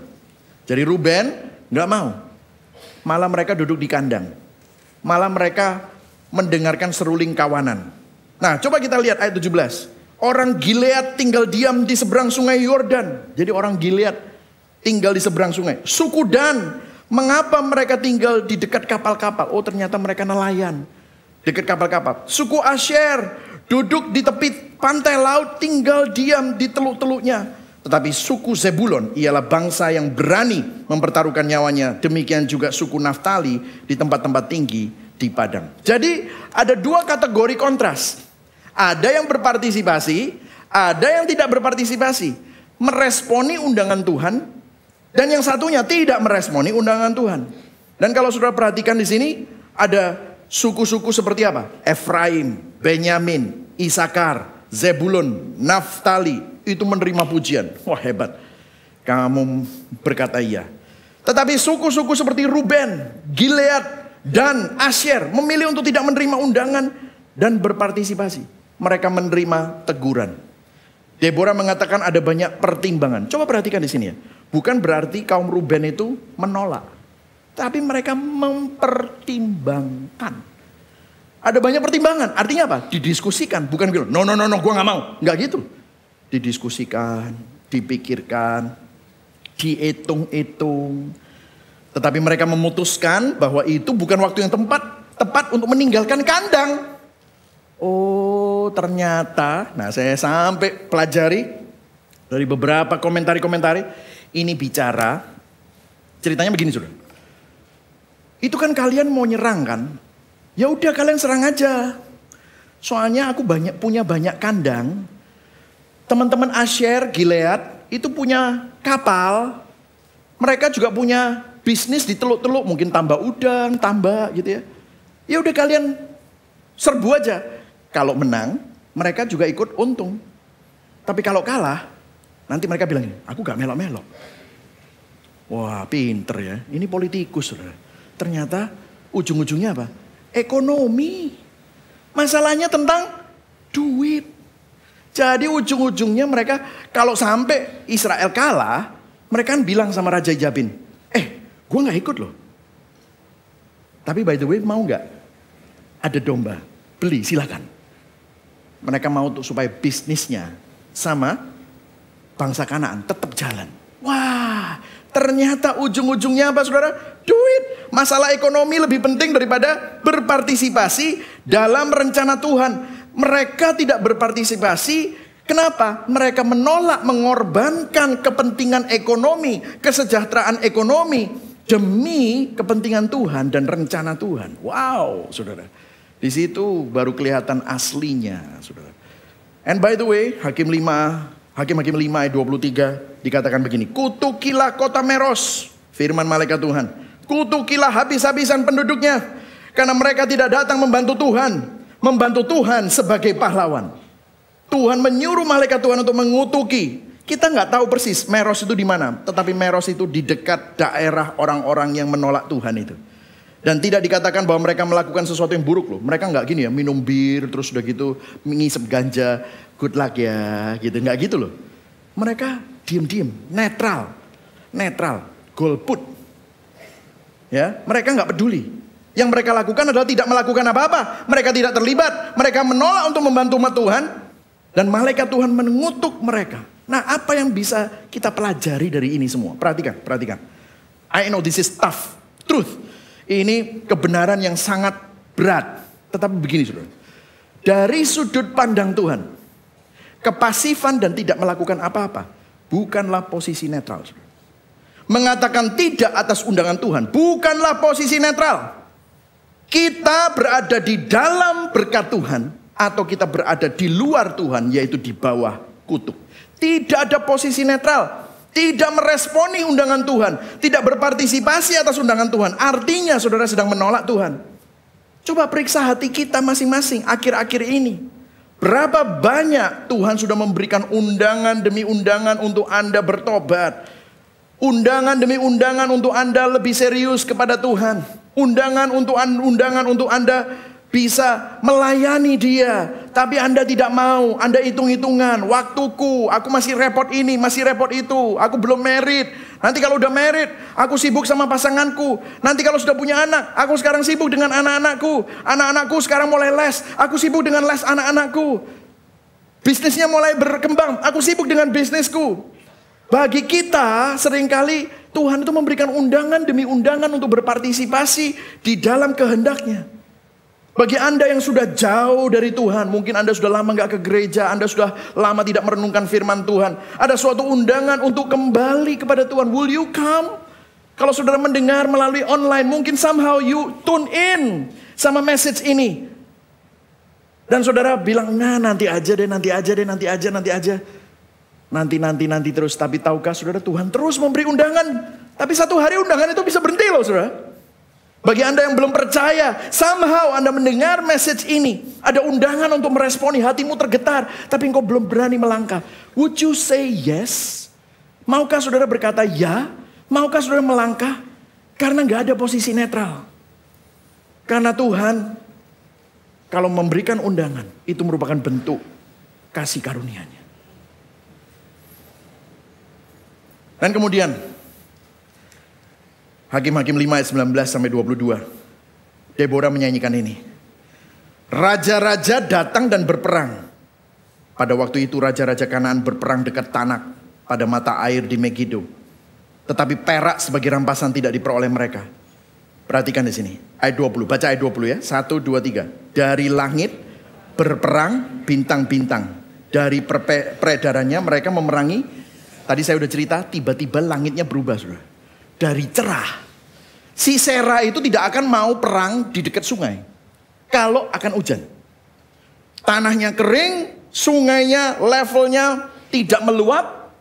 Jadi Ruben gak mau. Malah mereka duduk di kandang. Malah mereka mendengarkan seruling kawanan. Nah, coba kita lihat ayat 17. Orang Gilead tinggal diam di seberang sungai Yordan. Jadi orang Gilead tinggal di seberang sungai. Suku Dan, mengapa mereka tinggal di dekat kapal-kapal? Oh, ternyata mereka nelayan. Dekat kapal-kapal. Suku Asher duduk di tepi pantai laut, tinggal diam di teluk-teluknya. Tetapi suku Zebulon ialah bangsa yang berani mempertaruhkan nyawanya. Demikian juga suku Naftali di tempat-tempat tinggi di padang. Jadi ada 2 kategori kontras. Ada yang berpartisipasi, ada yang tidak berpartisipasi. Meresponi undangan Tuhan, dan yang satunya tidak meresponi undangan Tuhan. Dan kalau saudara perhatikan di sini, ada suku-suku seperti apa? Efraim, Benyamin, Isakar, Zebulon, Naftali, itu menerima pujian. Wah, hebat. Kamu berkata iya. Tetapi suku-suku seperti Ruben, Gilead, dan Asher memilih untuk tidak menerima undangan dan berpartisipasi. Mereka menerima teguran. Deborah mengatakan ada banyak pertimbangan. Coba perhatikan di sini ya. Bukan berarti kaum Ruben itu menolak. Tapi mereka mempertimbangkan. Ada banyak pertimbangan. Artinya apa? Didiskusikan. Bukan gitu. No, gue gak mau. Gak gitu. Didiskusikan, dipikirkan, dihitung-hitung. Tetapi mereka memutuskan bahwa itu bukan waktu yang tepat untuk meninggalkan kandang. Oh, ternyata, nah saya sampai pelajari dari beberapa komentari, ini bicara, ceritanya begini, saudara. Itu kan kalian mau nyerang kan? Ya udah kalian serang aja. Soalnya aku punya banyak kandang. Teman-teman Asher, Gilead itu punya kapal. Mereka juga punya bisnis di teluk-teluk, mungkin tambak udang, tambak gitu ya. Ya udah kalian serbu aja. Kalau menang, mereka juga ikut untung. Tapi kalau kalah, nanti mereka bilang, aku gak melok-melok. Wah, pinter ya. Ini politikus, saudara. Ternyata ujung-ujungnya apa? Ekonomi. Masalahnya tentang duit. Jadi ujung-ujungnya mereka kalau sampai Israel kalah, mereka kan bilang sama Raja Jabin, gue gak ikut loh. Tapi by the way, mau gak? Ada domba, beli silakan. Mereka mau supaya bisnisnya sama bangsa Kanaan tetap jalan. Wah, ternyata ujung-ujungnya apa saudara? Duit. Masalah ekonomi lebih penting daripada berpartisipasi dalam rencana Tuhan. Mereka tidak berpartisipasi. Kenapa? Mereka menolak mengorbankan kepentingan ekonomi, kesejahteraan ekonomi demi kepentingan Tuhan dan rencana Tuhan. Wow, saudara. Di situ baru kelihatan aslinya, saudara. And by the way, Hakim 5 ayat 23 dikatakan begini. Kutukilah kota Meros, firman malaikat Tuhan. Kutukilah habis-habisan penduduknya, karena mereka tidak datang membantu Tuhan. Membantu Tuhan sebagai pahlawan. Tuhan menyuruh malaikat Tuhan untuk mengutuki. Kita nggak tahu persis Meros itu di mana. Tetapi Meros itu di dekat daerah orang-orang yang menolak Tuhan itu. Dan tidak dikatakan bahwa mereka melakukan sesuatu yang buruk loh. Mereka nggak gini ya, minum bir terus udah gitu ngisep ganja. Good luck ya gitu. Nggak gitu loh. Mereka diem-diem, netral, golput. Ya, mereka nggak peduli. Yang mereka lakukan adalah tidak melakukan apa-apa. Mereka tidak terlibat. Mereka menolak untuk membantu umat Tuhan. Dan malaikat Tuhan mengutuk mereka. Nah, apa yang bisa kita pelajari dari ini semua? Perhatikan. I know this is tough truth. Ini kebenaran yang sangat berat. Tetapi begini saudara. Dari sudut pandang Tuhan, kepasifan dan tidak melakukan apa-apa bukanlah posisi netral. Mengatakan tidak atas undangan Tuhan bukanlah posisi netral. Kita berada di dalam berkat Tuhan atau kita berada di luar Tuhan, yaitu di bawah kutuk. Tidak ada posisi netral. Tidak meresponi undangan Tuhan. Tidak berpartisipasi atas undangan Tuhan. Artinya saudara sedang menolak Tuhan. Coba periksa hati kita masing-masing akhir-akhir ini. Berapa banyak Tuhan sudah memberikan undangan demi undangan untuk Anda bertobat. Undangan demi undangan untuk Anda lebih serius kepada Tuhan. Undangan untuk Anda bisa melayani Dia. Tapi Anda tidak mau. Anda hitung-hitungan. Waktuku, aku masih repot ini, masih repot itu. Aku belum married. Nanti kalau udah married, aku sibuk sama pasanganku. Nanti kalau sudah punya anak, aku sekarang sibuk dengan anak-anakku. Anak-anakku sekarang mulai les. Aku sibuk dengan les anak-anakku. Bisnisnya mulai berkembang. Aku sibuk dengan bisnisku. Bagi kita seringkali Tuhan itu memberikan undangan demi undangan untuk berpartisipasi di dalam kehendaknya. Bagi Anda yang sudah jauh dari Tuhan, mungkin Anda sudah lama gak ke gereja, Anda sudah lama tidak merenungkan firman Tuhan. Ada suatu undangan untuk kembali kepada Tuhan. Will you come? Kalau saudara mendengar melalui online, mungkin somehow you tune in sama message ini. Dan saudara bilang, nah nanti aja. Nanti terus. Tapi tahukah saudara, Tuhan terus memberi undangan. Tapi satu hari undangan itu bisa berhenti loh saudara. Bagi Anda yang belum percaya, somehow Anda mendengar message ini. Ada undangan untuk meresponi, hatimu tergetar. Tapi engkau belum berani melangkah. Would you say yes? Maukah saudara berkata ya? Maukah saudara melangkah? Karena gak ada posisi netral. Karena Tuhan, kalau memberikan undangan, itu merupakan bentuk kasih karunia-Nya. Dan kemudian Hakim-Hakim 5 ayat 19 sampai 22. Deborah menyanyikan ini. Raja-raja datang dan berperang. Pada waktu itu raja-raja Kanaan berperang dekat Tanak pada mata air di Megiddo. Tetapi perak sebagai rampasan tidak diperoleh mereka. Perhatikan di sini. Ayat 20. Baca ayat 20 ya. 1, 2, 3. Dari langit berperang bintang-bintang. Dari peredarannya mereka memerangi. Tadi saya udah cerita, tiba-tiba langitnya berubah saudara. Dari cerah. Si Sera itu tidak akan mau perang di dekat sungai. Kalau akan hujan. Tanahnya kering, sungainya levelnya tidak meluap.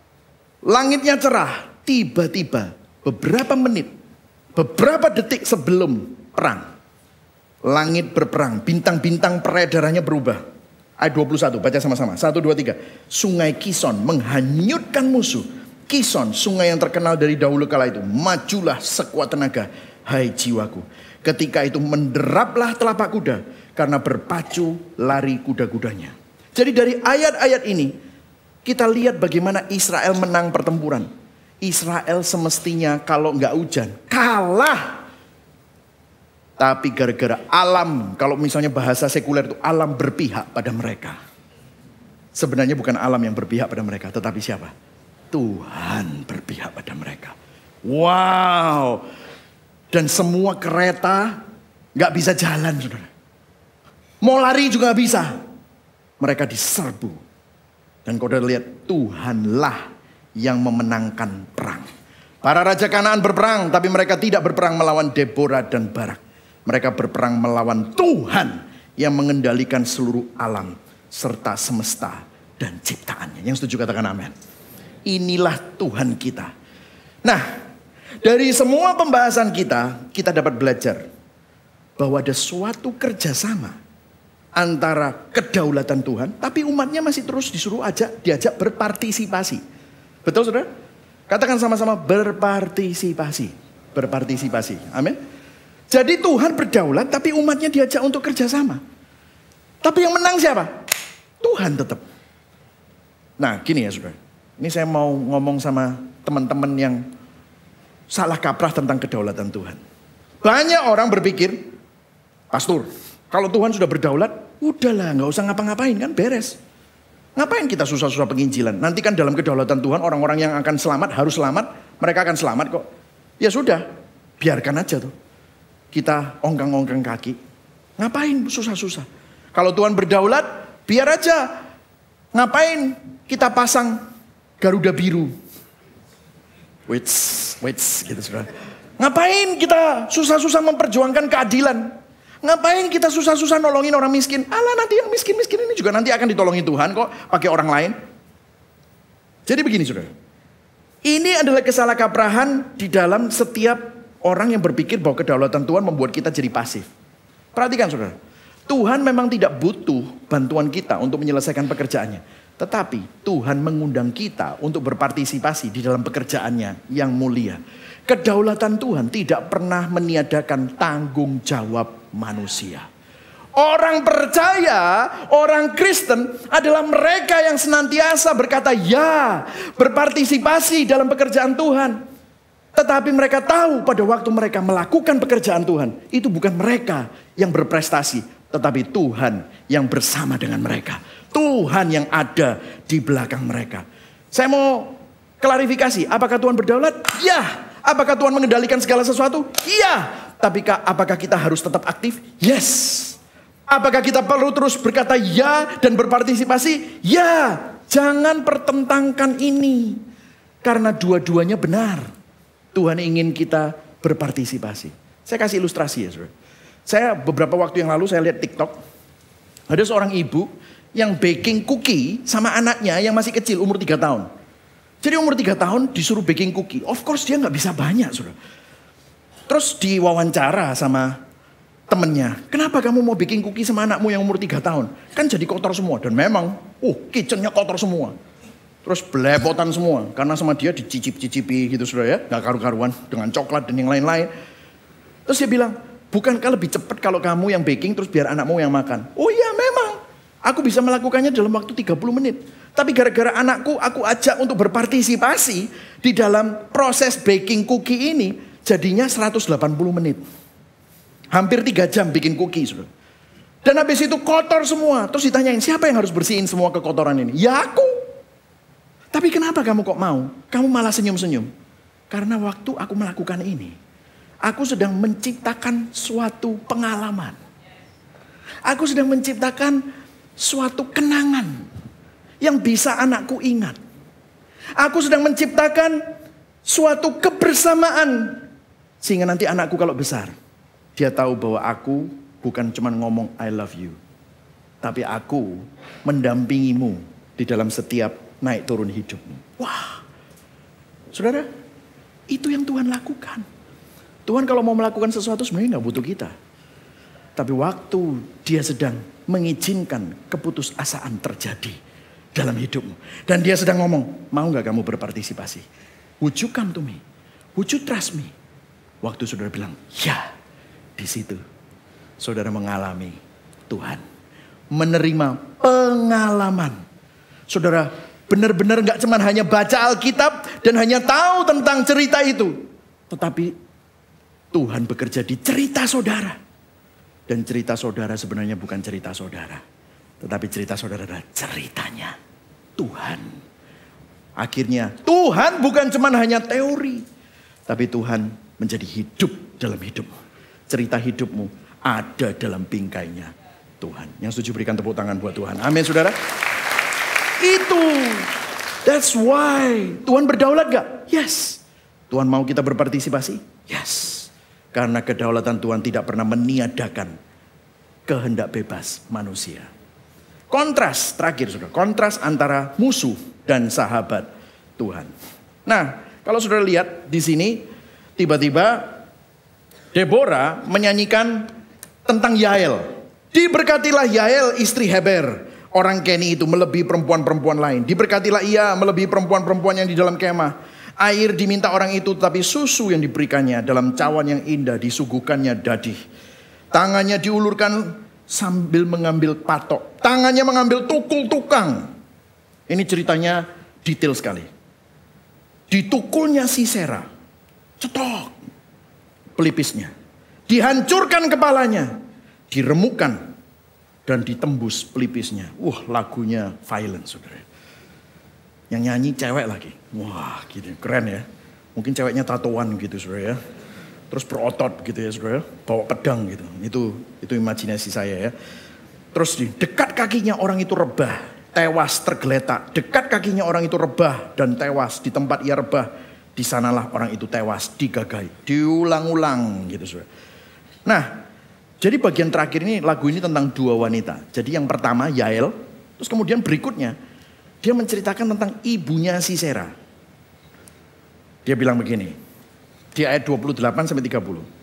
Langitnya cerah. Tiba-tiba beberapa menit, beberapa detik sebelum perang. Langit berperang, bintang-bintang peredarannya berubah. Ayat 21, baca sama-sama. 1, 2, 3. Sungai Kison menghanyutkan musuh. Kison, sungai yang terkenal dari dahulu kala itu. Majulah sekuat tenaga, hai jiwaku. Ketika itu menderaplah telapak kuda, karena berpacu lari kuda-kudanya. Jadi dari ayat-ayat ini, kita lihat bagaimana Israel menang pertempuran. Israel semestinya kalau nggak hujan, kalah. Tapi gara-gara alam, kalau misalnya bahasa sekuler itu, alam berpihak pada mereka. Sebenarnya bukan alam yang berpihak pada mereka, tetapi siapa? Tuhan berpihak pada mereka. Wow. Dan semua kereta gak bisa jalan, saudara. Mau lari juga gak bisa. Mereka diserbu. Dan kau udah lihat, Tuhanlah yang memenangkan perang. Para raja Kanaan berperang, tapi mereka tidak berperang melawan Deborah dan Barak. Mereka berperang melawan Tuhan yang mengendalikan seluruh alam serta semesta dan ciptaannya. Yang setuju katakan amin. Inilah Tuhan kita. Nah, dari semua pembahasan kita dapat belajar bahwa ada suatu kerjasama antara kedaulatan Tuhan, tapi umatnya masih terus diajak berpartisipasi. Betul, saudara? Katakan sama-sama, berpartisipasi. Berpartisipasi, amin. Jadi Tuhan berdaulat, tapi umatnya diajak untuk kerjasama. Tapi yang menang siapa? Tuhan tetap. Nah, gini ya saudara. Ini saya mau ngomong sama teman-teman yang salah kaprah tentang kedaulatan Tuhan. Banyak orang berpikir, pastor, kalau Tuhan sudah berdaulat, udahlah gak usah ngapa-ngapain kan beres. Ngapain kita susah-susah penginjilan? Nanti kan dalam kedaulatan Tuhan orang-orang yang akan selamat harus selamat. Mereka akan selamat kok. Ya sudah, biarkan aja tuh. Kita ongkang-ongkang kaki. Ngapain susah-susah? Kalau Tuhan berdaulat, biar aja. Ngapain kita pasang Garuda biru? Wits gitu saudara. Ngapain kita susah-susah memperjuangkan keadilan? Ngapain kita susah-susah nolongin orang miskin? Alah, nanti yang miskin-miskin ini juga nanti akan ditolongin Tuhan kok, pakai orang lain. Jadi begini saudara. Ini adalah kesalahkaprahan di dalam setiap orang yang berpikir bahwa kedaulatan Tuhan membuat kita jadi pasif. Perhatikan saudara. Tuhan memang tidak butuh bantuan kita untuk menyelesaikan pekerjaannya. Tetapi Tuhan mengundang kita untuk berpartisipasi di dalam pekerjaannya yang mulia. Kedaulatan Tuhan tidak pernah meniadakan tanggung jawab manusia. Orang percaya, orang Kristen adalah mereka yang senantiasa berkata ya, berpartisipasi dalam pekerjaan Tuhan. Tetapi mereka tahu pada waktu mereka melakukan pekerjaan Tuhan, itu bukan mereka yang berprestasi, tetapi Tuhan yang bersama dengan mereka. Tuhan yang ada di belakang mereka. Saya mau klarifikasi, apakah Tuhan berdaulat? Ya. Apakah Tuhan mengendalikan segala sesuatu? Iya. Tapi apakah kita harus tetap aktif? Yes. Apakah kita perlu terus berkata ya dan berpartisipasi? Ya. Jangan pertentangkan ini. Karena dua-duanya benar. Tuhan ingin kita berpartisipasi. Saya kasih ilustrasi ya saudara. Saya beberapa waktu yang lalu saya lihat TikTok. Ada seorang ibu yang baking cookie sama anaknya yang masih kecil umur 3 tahun. Jadi umur 3 tahun disuruh baking cookie. Of course dia gak bisa banyak saudara. Terus diwawancara sama temennya. Kenapa kamu mau baking cookie sama anakmu yang umur 3 tahun? Kan jadi kotor semua. Dan memang kitchennya kotor semua. Terus belepotan semua. Karena sama dia dicicip-cicipi gitu saudara ya. Gak karu-karuan dengan coklat dan yang lain-lain. Terus dia bilang, bukankah lebih cepat kalau kamu yang baking terus biar anakmu yang makan? Oh iya memang. Aku bisa melakukannya dalam waktu 30 menit. Tapi gara-gara anakku aku ajak untuk berpartisipasi di dalam proses baking cookie ini. Jadinya 180 menit. Hampir 3 jam bikin cookie. Saudara. Dan habis itu kotor semua. Terus ditanyain siapa yang harus bersihin semua kekotoran ini? Ya aku. Tapi kenapa kamu kok mau? Kamu malah senyum-senyum. Karena waktu aku melakukan ini. Aku sedang menciptakan suatu pengalaman. Aku sedang menciptakan suatu kenangan yang bisa anakku ingat. Aku sedang menciptakan suatu kebersamaan sehingga nanti anakku kalau besar dia tahu bahwa aku bukan cuma ngomong I love you, tapi aku mendampingimu di dalam setiap naik turun hidupmu. Wah, saudara, itu yang Tuhan lakukan. Tuhan kalau mau melakukan sesuatu sebenarnya nggak butuh kita, tapi waktu dia sedang mengizinkan keputusasaan terjadi dalam hidupmu. Dan dia sedang ngomong, mau gak kamu berpartisipasi? Would you come to me? Would you trust me? Waktu saudara bilang, ya, di situ saudara mengalami Tuhan. Menerima pengalaman. Saudara benar-benar gak cuma hanya baca Alkitab dan hanya tahu tentang cerita itu. Tetapi Tuhan bekerja di cerita saudara. Dan cerita saudara sebenarnya bukan cerita saudara. Tetapi cerita saudara adalah ceritanya Tuhan. Akhirnya Tuhan bukan cuma hanya teori. Tapi Tuhan menjadi hidup dalam hidupmu. Cerita hidupmu ada dalam bingkainya Tuhan. Yang setuju berikan tepuk tangan buat Tuhan. Amin saudara. Itu. That's why. Tuhan berdaulat gak? Yes. Tuhan mau kita berpartisipasi? Yes. Karena kedaulatan Tuhan tidak pernah meniadakan kehendak bebas manusia. Kontras terakhir saudara. Kontras antara musuh dan sahabat Tuhan. Nah, kalau saudara lihat di sini tiba-tiba Deborah menyanyikan tentang Yael. Diberkatilah Yael istri Heber. Orang Keni itu melebihi perempuan-perempuan lain. Diberkatilah ia melebihi perempuan-perempuan yang di dalam kemah. Air diminta orang itu tetapi susu yang diberikannya dalam cawan yang indah disuguhkannya dadih. Tangannya diulurkan sambil mengambil patok. Tangannya mengambil tukul tukang. Ini ceritanya detail sekali. Ditukulnya Sisera. Cetok. Pelipisnya. Dihancurkan kepalanya. Diremukkan. Dan ditembus pelipisnya. Wah, lagunya violent saudara. Yang nyanyi cewek lagi. Wah, gitu keren ya. Mungkin ceweknya tatoan gitu saudara ya. Terus berotot gitu ya saudara. Bawa pedang gitu. Itu imajinasi saya ya. Terus di dekat kakinya orang itu rebah. Tewas tergeletak. Dekat kakinya orang itu rebah dan tewas. Di tempat ia rebah. Di sanalah orang itu tewas. Digagai. Diulang-ulang gitu saudara. Nah. Jadi bagian terakhir ini, lagu ini tentang dua wanita. Jadi yang pertama Yael, terus kemudian berikutnya dia menceritakan tentang ibunya Sisera. Dia bilang begini, di ayat 28-30.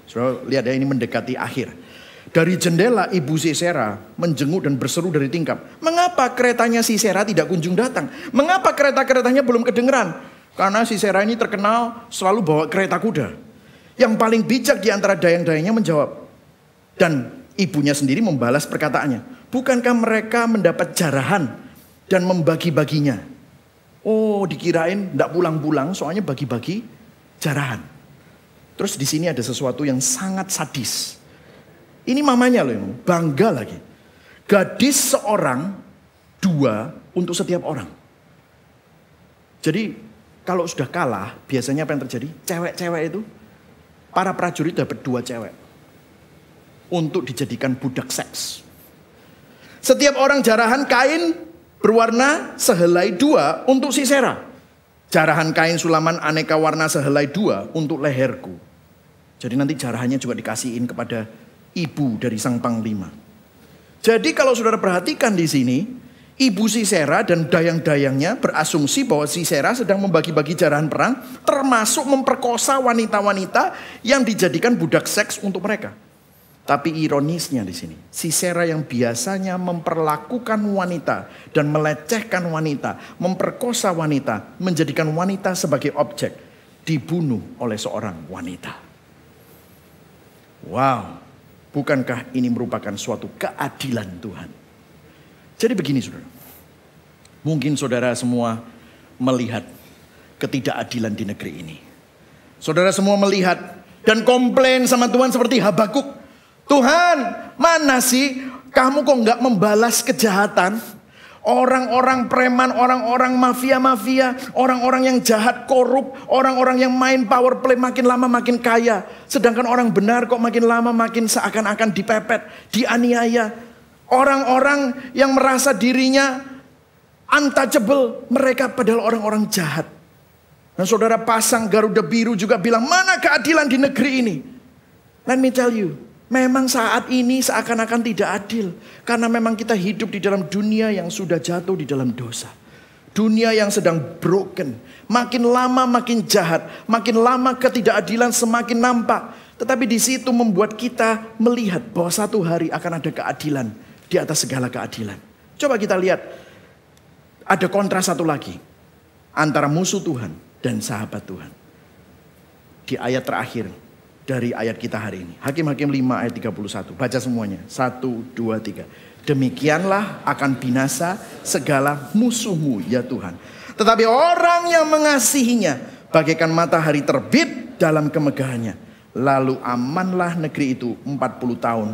Saudara lihat ya, ini mendekati akhir. Dari jendela ibu Sisera menjenguk dan berseru dari tingkap. Mengapa keretanya Sisera tidak kunjung datang? Mengapa kereta-keretanya belum kedengeran? Karena Sisera ini terkenal selalu bawa kereta kuda. Yang paling bijak di antara dayang-dayangnya menjawab. Dan ibunya sendiri membalas perkataannya. Bukankah mereka mendapat jarahan dan membagi-baginya? Oh, dikirain tidak pulang-pulang soalnya bagi-bagi jarahan. Terus di sini ada sesuatu yang sangat sadis. Ini mamanya loh, bangga lagi. Gadis seorang, dua untuk setiap orang. Jadi kalau sudah kalah, biasanya apa yang terjadi? Cewek-cewek itu, para prajurit dapat dua cewek. Untuk dijadikan budak seks. Setiap orang jarahan kain berwarna sehelai dua untuk Sisera. Jarahan kain sulaman aneka warna sehelai dua untuk leherku. Jadi nanti jarahannya juga dikasihin kepada ibu dari sang panglima. Jadi kalau saudara perhatikan di sini, ibu Sisera dan dayang-dayangnya berasumsi bahwa Sisera sedang membagi-bagi jarahan perang, termasuk memperkosa wanita-wanita yang dijadikan budak seks untuk mereka. Tapi ironisnya di sini, Sisera yang biasanya memperlakukan wanita dan melecehkan wanita, memperkosa wanita, menjadikan wanita sebagai objek, dibunuh oleh seorang wanita. Wow, bukankah ini merupakan suatu keadilan Tuhan? Jadi begini saudara, mungkin saudara semua melihat ketidakadilan di negeri ini. Saudara semua melihat dan komplain sama Tuhan seperti Habakuk. Tuhan, mana sih kamu kok nggak membalas kejahatan? Orang-orang preman, orang-orang mafia-mafia, orang-orang yang jahat, korup, orang-orang yang main power play makin lama makin kaya. Sedangkan orang benar kok makin lama makin seakan-akan dipepet, dianiaya. Orang-orang yang merasa dirinya untouchable, mereka padahal orang-orang jahat. Dan saudara pasang Garuda Biru juga bilang, mana keadilan di negeri ini? Let me tell you. Memang saat ini seakan-akan tidak adil. Karena memang kita hidup di dalam dunia yang sudah jatuh di dalam dosa. Dunia yang sedang broken. Makin lama makin jahat. Makin lama ketidakadilan semakin nampak. Tetapi di situ membuat kita melihat bahwa satu hari akan ada keadilan di atas segala keadilan. Coba kita lihat, ada kontras satu lagi antara musuh Tuhan dan sahabat Tuhan. Di ayat terakhir dari ayat kita hari ini. Hakim-Hakim 5 ayat 31. Baca semuanya. 1, 2, 3. Demikianlah akan binasa segala musuhmu ya Tuhan. Tetapi orang yang mengasihinya bagaikan matahari terbit dalam kemegahannya. Lalu amanlah negeri itu 40 tahun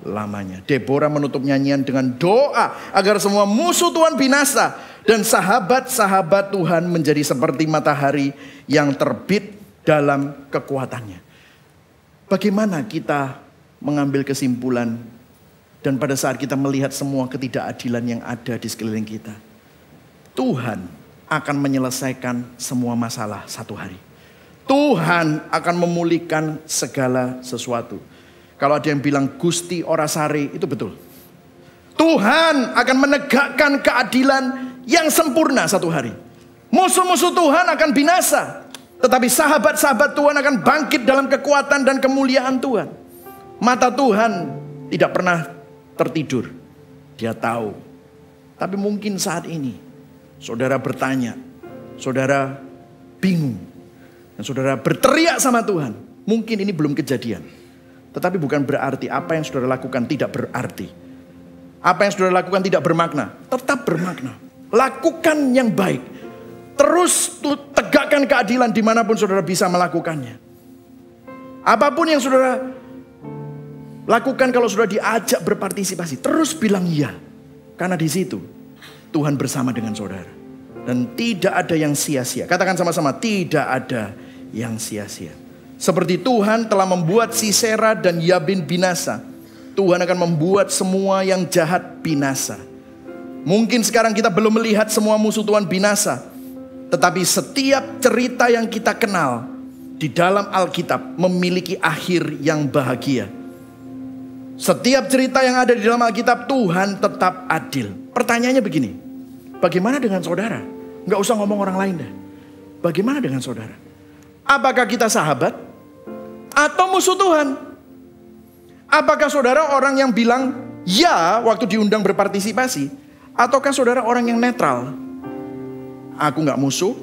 lamanya. Deborah menutup nyanyian dengan doa agar semua musuh Tuhan binasa. Dan sahabat-sahabat Tuhan menjadi seperti matahari yang terbit dalam kekuatannya. Bagaimana kita mengambil kesimpulan dan pada saat kita melihat semua ketidakadilan yang ada di sekeliling kita? Tuhan akan menyelesaikan semua masalah satu hari. Tuhan akan memulihkan segala sesuatu. Kalau ada yang bilang Gusti ora sare, itu betul. Tuhan akan menegakkan keadilan yang sempurna satu hari. Musuh-musuh Tuhan akan binasa. Tetapi sahabat-sahabat Tuhan akan bangkit dalam kekuatan dan kemuliaan Tuhan. Mata Tuhan tidak pernah tertidur. Dia tahu. Tapi mungkin saat ini saudara bertanya, saudara bingung, dan saudara berteriak sama Tuhan. Mungkin ini belum kejadian. Tetapi bukan berarti apa yang saudara lakukan tidak berarti. Apa yang saudara lakukan tidak bermakna. Tetap bermakna. Lakukan yang baik. Terus tegakkan keadilan dimanapun saudara bisa melakukannya. Apapun yang saudara lakukan kalau saudara diajak berpartisipasi, terus bilang iya. Karena di situ Tuhan bersama dengan saudara. Dan tidak ada yang sia-sia. Katakan sama-sama, tidak ada yang sia-sia. Seperti Tuhan telah membuat Sisera dan Yabin binasa, Tuhan akan membuat semua yang jahat binasa. Mungkin sekarang kita belum melihat semua musuh Tuhan binasa. Tetapi setiap cerita yang kita kenal di dalam Alkitab memiliki akhir yang bahagia. Setiap cerita yang ada di dalam Alkitab, Tuhan tetap adil. Pertanyaannya begini, bagaimana dengan saudara? Nggak usah ngomong orang lain deh. Bagaimana dengan saudara? Apakah kita sahabat atau musuh Tuhan? Apakah saudara orang yang bilang ya waktu diundang berpartisipasi, ataukah saudara orang yang netral? Aku nggak musuh,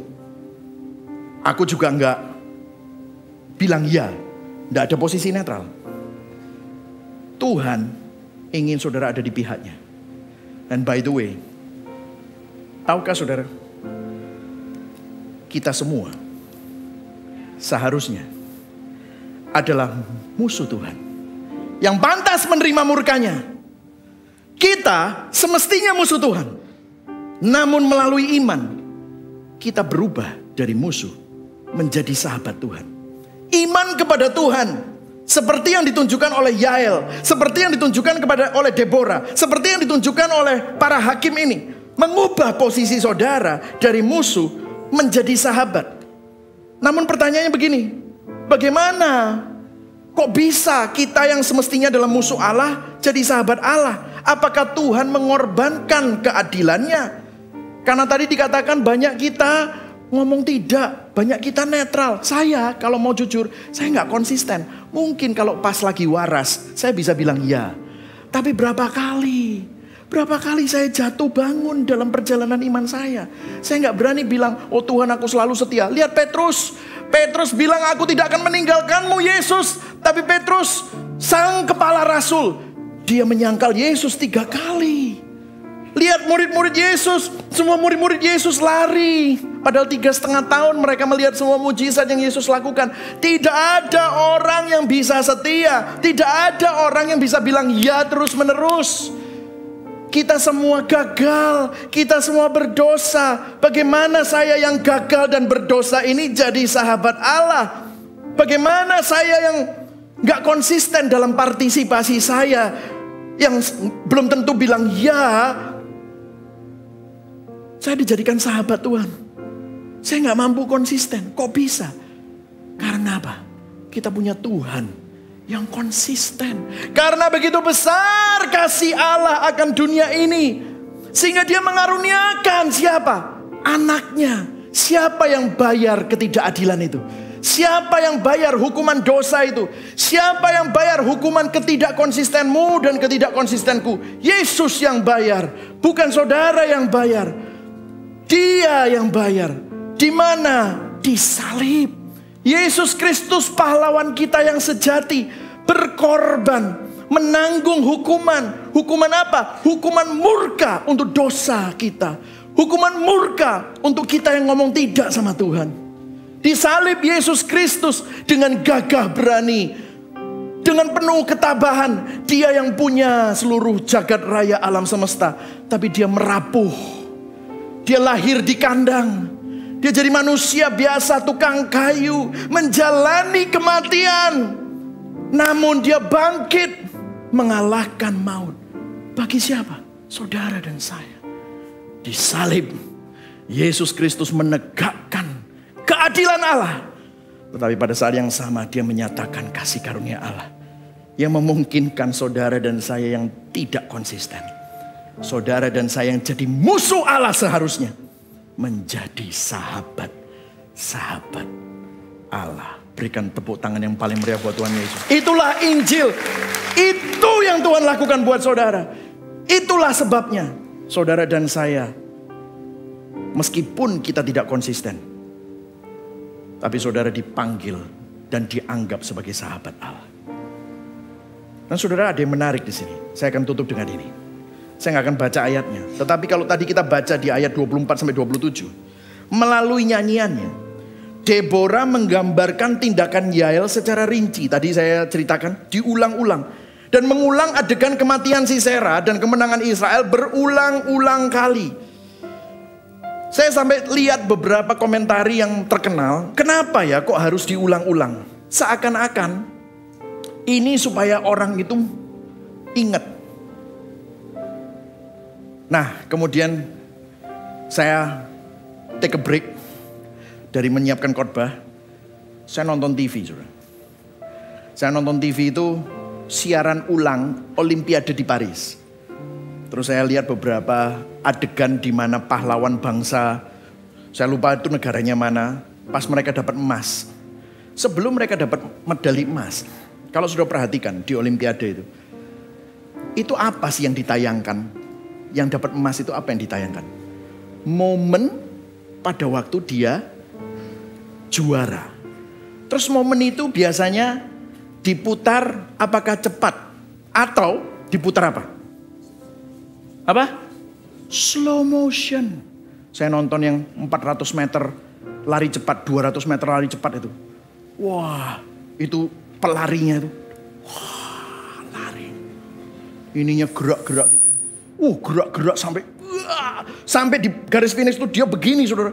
aku juga nggak bilang ya, nggak ada posisi netral. Tuhan ingin saudara ada di pihaknya. Dan by the way, tahukah saudara, kita semua seharusnya adalah musuh Tuhan yang pantas menerima murkanya. Kita semestinya musuh Tuhan. Namun melalui iman kita berubah dari musuh menjadi sahabat Tuhan. Iman kepada Tuhan seperti yang ditunjukkan oleh Yael, seperti yang ditunjukkan oleh Deborah, seperti yang ditunjukkan oleh para hakim ini, mengubah posisi saudara dari musuh menjadi sahabat. Namun pertanyaannya begini, bagaimana kok bisa kita yang semestinya adalah musuh Allah jadi sahabat Allah? Apakah Tuhan mengorbankan keadilannya? Karena tadi dikatakan banyak kita ngomong tidak, banyak kita netral. Saya kalau mau jujur, saya nggak konsisten. Mungkin kalau pas lagi waras, saya bisa bilang ya. Tapi berapa kali saya jatuh bangun dalam perjalanan iman saya. Saya nggak berani bilang, oh Tuhan aku selalu setia. Lihat Petrus. Petrus bilang aku tidak akan meninggalkanmu Yesus. Tapi Petrus sang kepala rasul, dia menyangkal Yesus 3 kali. Lihat murid-murid Yesus, semua murid-murid Yesus lari. Padahal 3,5 tahun mereka melihat semua mujizat yang Yesus lakukan. Tidak ada orang yang bisa setia. Tidak ada orang yang bisa bilang ya terus menerus. Kita semua gagal, kita semua berdosa. Bagaimana saya yang gagal dan berdosa ini jadi sahabat Allah? Bagaimana saya yang gak konsisten dalam partisipasi saya, yang belum tentu bilang ya, saya dijadikan sahabat Tuhan. Saya gak mampu konsisten. Kok bisa? Karena apa? Kita punya Tuhan yang konsisten. Karena begitu besar kasih Allah akan dunia ini, sehingga dia mengaruniakan siapa? Anaknya. Siapa yang bayar ketidakadilan itu? Siapa yang bayar hukuman dosa itu? Siapa yang bayar hukuman ketidakkonsistenmu dan ketidakkonsistenku? Yesus yang bayar, bukan saudara yang bayar. Dia yang bayar. Di mana? Di salib. Yesus Kristus pahlawan kita yang sejati, berkorban, menanggung hukuman. Hukuman apa? Hukuman murka untuk dosa kita. Hukuman murka untuk kita yang ngomong tidak sama Tuhan. Disalib Yesus Kristus dengan gagah berani, dengan penuh ketabahan. Dia yang punya seluruh jagat raya alam semesta, tapi dia merapuh. Dia lahir di kandang. Dia jadi manusia biasa, tukang kayu, menjalani kematian. Namun dia bangkit, mengalahkan maut. Bagi siapa? Saudara dan saya. Disalib Yesus Kristus menegakkan keadilan Allah. Tetapi pada saat yang sama dia menyatakan kasih karunia Allah yang memungkinkan saudara dan saya yang tidak konsisten, saudara dan saya yang jadi musuh Allah seharusnya, menjadi sahabat Allah. Berikan tepuk tangan yang paling meriah buat Tuhan Yesus. Itulah Injil. Itu yang Tuhan lakukan buat saudara. Itulah sebabnya saudara dan saya, meskipun kita tidak konsisten, tapi saudara dipanggil dan dianggap sebagai sahabat Allah. Dan saudara, ada yang menarik di sini. Saya akan tutup dengan ini. Saya nggak akan baca ayatnya. Tetapi kalau tadi kita baca di ayat 24-27. Melalui nyanyiannya, Deborah menggambarkan tindakan Yael secara rinci. Tadi saya ceritakan, diulang-ulang. Dan mengulang adegan kematian Sisera dan kemenangan Israel berulang-ulang kali. Saya sampai lihat beberapa komentari yang terkenal. Kenapa ya kok harus diulang-ulang? Seakan-akan ini supaya orang itu ingat. Nah, kemudian saya take a break dari menyiapkan khotbah. Saya nonton TV, saudara. Saya nonton TV itu siaran ulang Olimpiade di Paris. Terus saya lihat beberapa adegan di mana pahlawan bangsa, saya lupa itu negaranya mana, pas mereka dapat emas. Sebelum mereka dapat medali emas, kalau sudah perhatikan di Olimpiade itu apa sih yang ditayangkan? Yang dapat emas itu apa yang ditayangkan? Momen pada waktu dia juara. Terus momen itu biasanya diputar apakah cepat atau diputar apa? Apa? Slow motion. Saya nonton yang 400 meter lari cepat, 200 meter lari cepat itu. Wah, itu pelarinya itu. Wah, lari. Ininya gerak-gerak gitu. Gerak-gerak sampai di garis finish itu dia begini, saudara.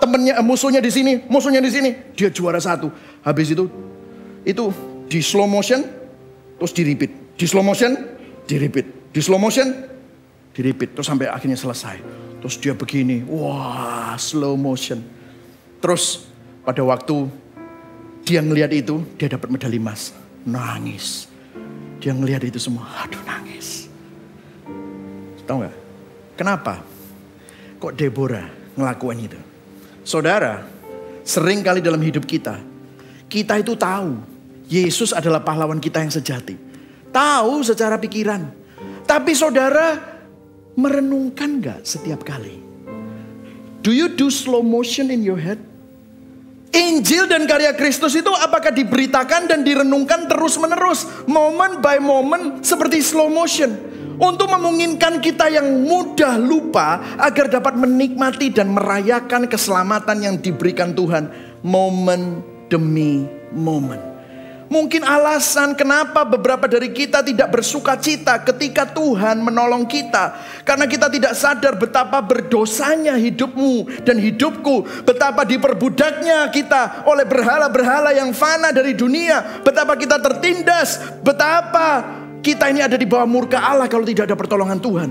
Temennya, musuhnya di sini, dia juara 1. Habis itu di slow motion, terus di repeat. Di slow motion, di repeat. Di slow motion, di repeat. Terus sampai akhirnya selesai. Terus dia begini, wah, slow motion. Terus pada waktu dia ngelihat itu, dia dapat medali emas. Nangis. Dia ngelihat itu semua, aduh nangis. Tahu gak? Kenapa? Kok Deborah ngelakuin itu? Saudara, sering kali dalam hidup kita itu tahu Yesus adalah pahlawan kita yang sejati. Tahu secara pikiran. Tapi saudara merenungkan gak setiap kali? Do you do slow motion in your head? Injil dan karya Kristus itu apakah diberitakan dan direnungkan terus menerus, moment by moment seperti slow motion, untuk memungkinkan kita yang mudah lupa agar dapat menikmati dan merayakan keselamatan yang diberikan Tuhan momen demi momen. Mungkin alasan kenapa beberapa dari kita tidak bersuka cita ketika Tuhan menolong kita, karena kita tidak sadar betapa berdosanya hidupmu dan hidupku, betapa diperbudaknya kita oleh berhala-berhala yang fana dari dunia, betapa kita tertindas, betapa kita ini ada di bawah murka Allah kalau tidak ada pertolongan Tuhan.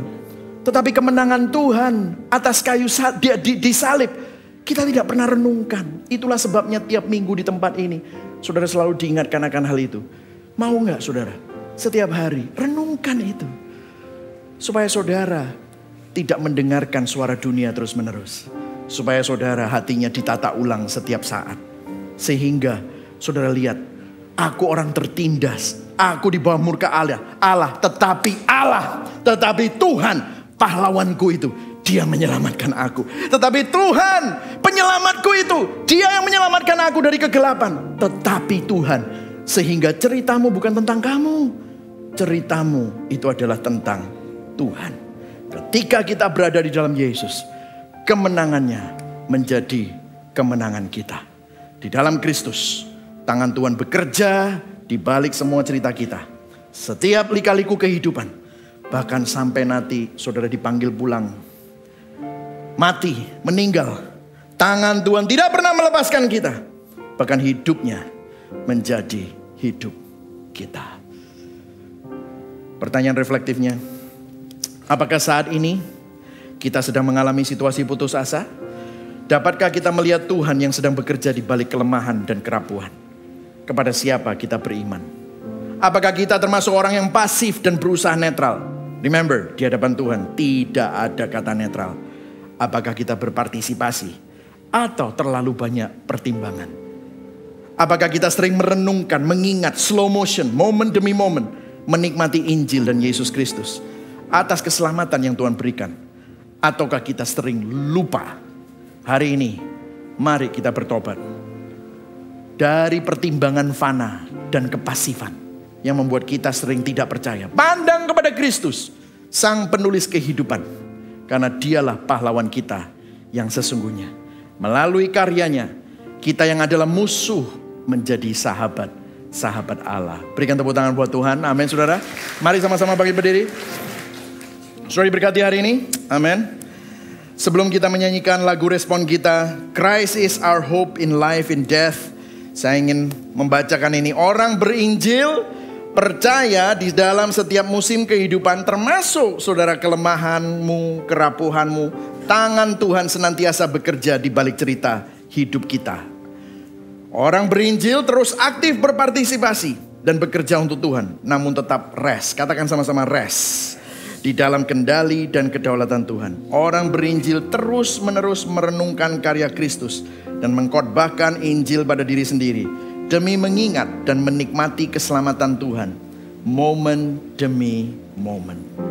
Tetapi kemenangan Tuhan atas kayu disalib, kita tidak pernah renungkan. Itulah sebabnya tiap minggu di tempat ini saudara selalu diingatkan akan hal itu. Mau gak saudara? Setiap hari renungkan itu. Supaya saudara tidak mendengarkan suara dunia terus menerus. Supaya saudara hatinya ditata ulang setiap saat. Sehingga saudara lihat, aku orang tertindas, aku di bawah murka Allah, tetapi Tuhan pahlawanku itu, Dia menyelamatkan aku. Tetapi Tuhan penyelamatku itu, Dia yang menyelamatkan aku dari kegelapan. Tetapi Tuhan, sehingga ceritamu bukan tentang kamu, ceritamu itu adalah tentang Tuhan. Ketika kita berada di dalam Yesus, kemenangannya menjadi kemenangan kita. Di dalam Kristus, tangan Tuhan bekerja di balik semua cerita kita. Setiap lika-liku kehidupan, bahkan sampai nanti saudara dipanggil pulang, mati, meninggal, tangan Tuhan tidak pernah melepaskan kita. Bahkan hidupnya menjadi hidup kita. Pertanyaan reflektifnya, apakah saat ini kita sedang mengalami situasi putus asa? Dapatkah kita melihat Tuhan yang sedang bekerja di balik kelemahan dan kerapuhan? Kepada siapa kita beriman? Apakah kita termasuk orang yang pasif dan berusaha netral? Remember, di hadapan Tuhan tidak ada kata netral. Apakah kita berpartisipasi atau terlalu banyak pertimbangan? Apakah kita sering merenungkan, mengingat slow motion, momen demi momen, menikmati Injil dan Yesus Kristus atas keselamatan yang Tuhan berikan? Ataukah kita sering lupa? Hari ini, mari kita bertobat dari pertimbangan fana dan kepasifan yang membuat kita sering tidak percaya. Pandang kepada Kristus, Sang Penulis kehidupan, karena Dialah pahlawan kita yang sesungguhnya. Melalui karyanya, kita yang adalah musuh menjadi sahabat Allah. Berikan tepuk tangan buat Tuhan. Amin, saudara. Mari sama-sama bangkit berdiri. Saudara diberkati hari ini. Amin. Sebelum kita menyanyikan lagu respon kita, Christ is our hope in life in death, saya ingin membacakan ini. Orang berinjil percaya di dalam setiap musim kehidupan, termasuk saudara kelemahanmu, kerapuhanmu, tangan Tuhan senantiasa bekerja di balik cerita hidup kita. Orang berinjil terus aktif berpartisipasi dan bekerja untuk Tuhan, namun tetap rest. Katakan sama-sama, rest di dalam kendali dan kedaulatan Tuhan. Orang berinjil terus menerus merenungkan karya Kristus dan mengkhotbahkan Injil pada diri sendiri demi mengingat dan menikmati keselamatan Tuhan momen demi momen.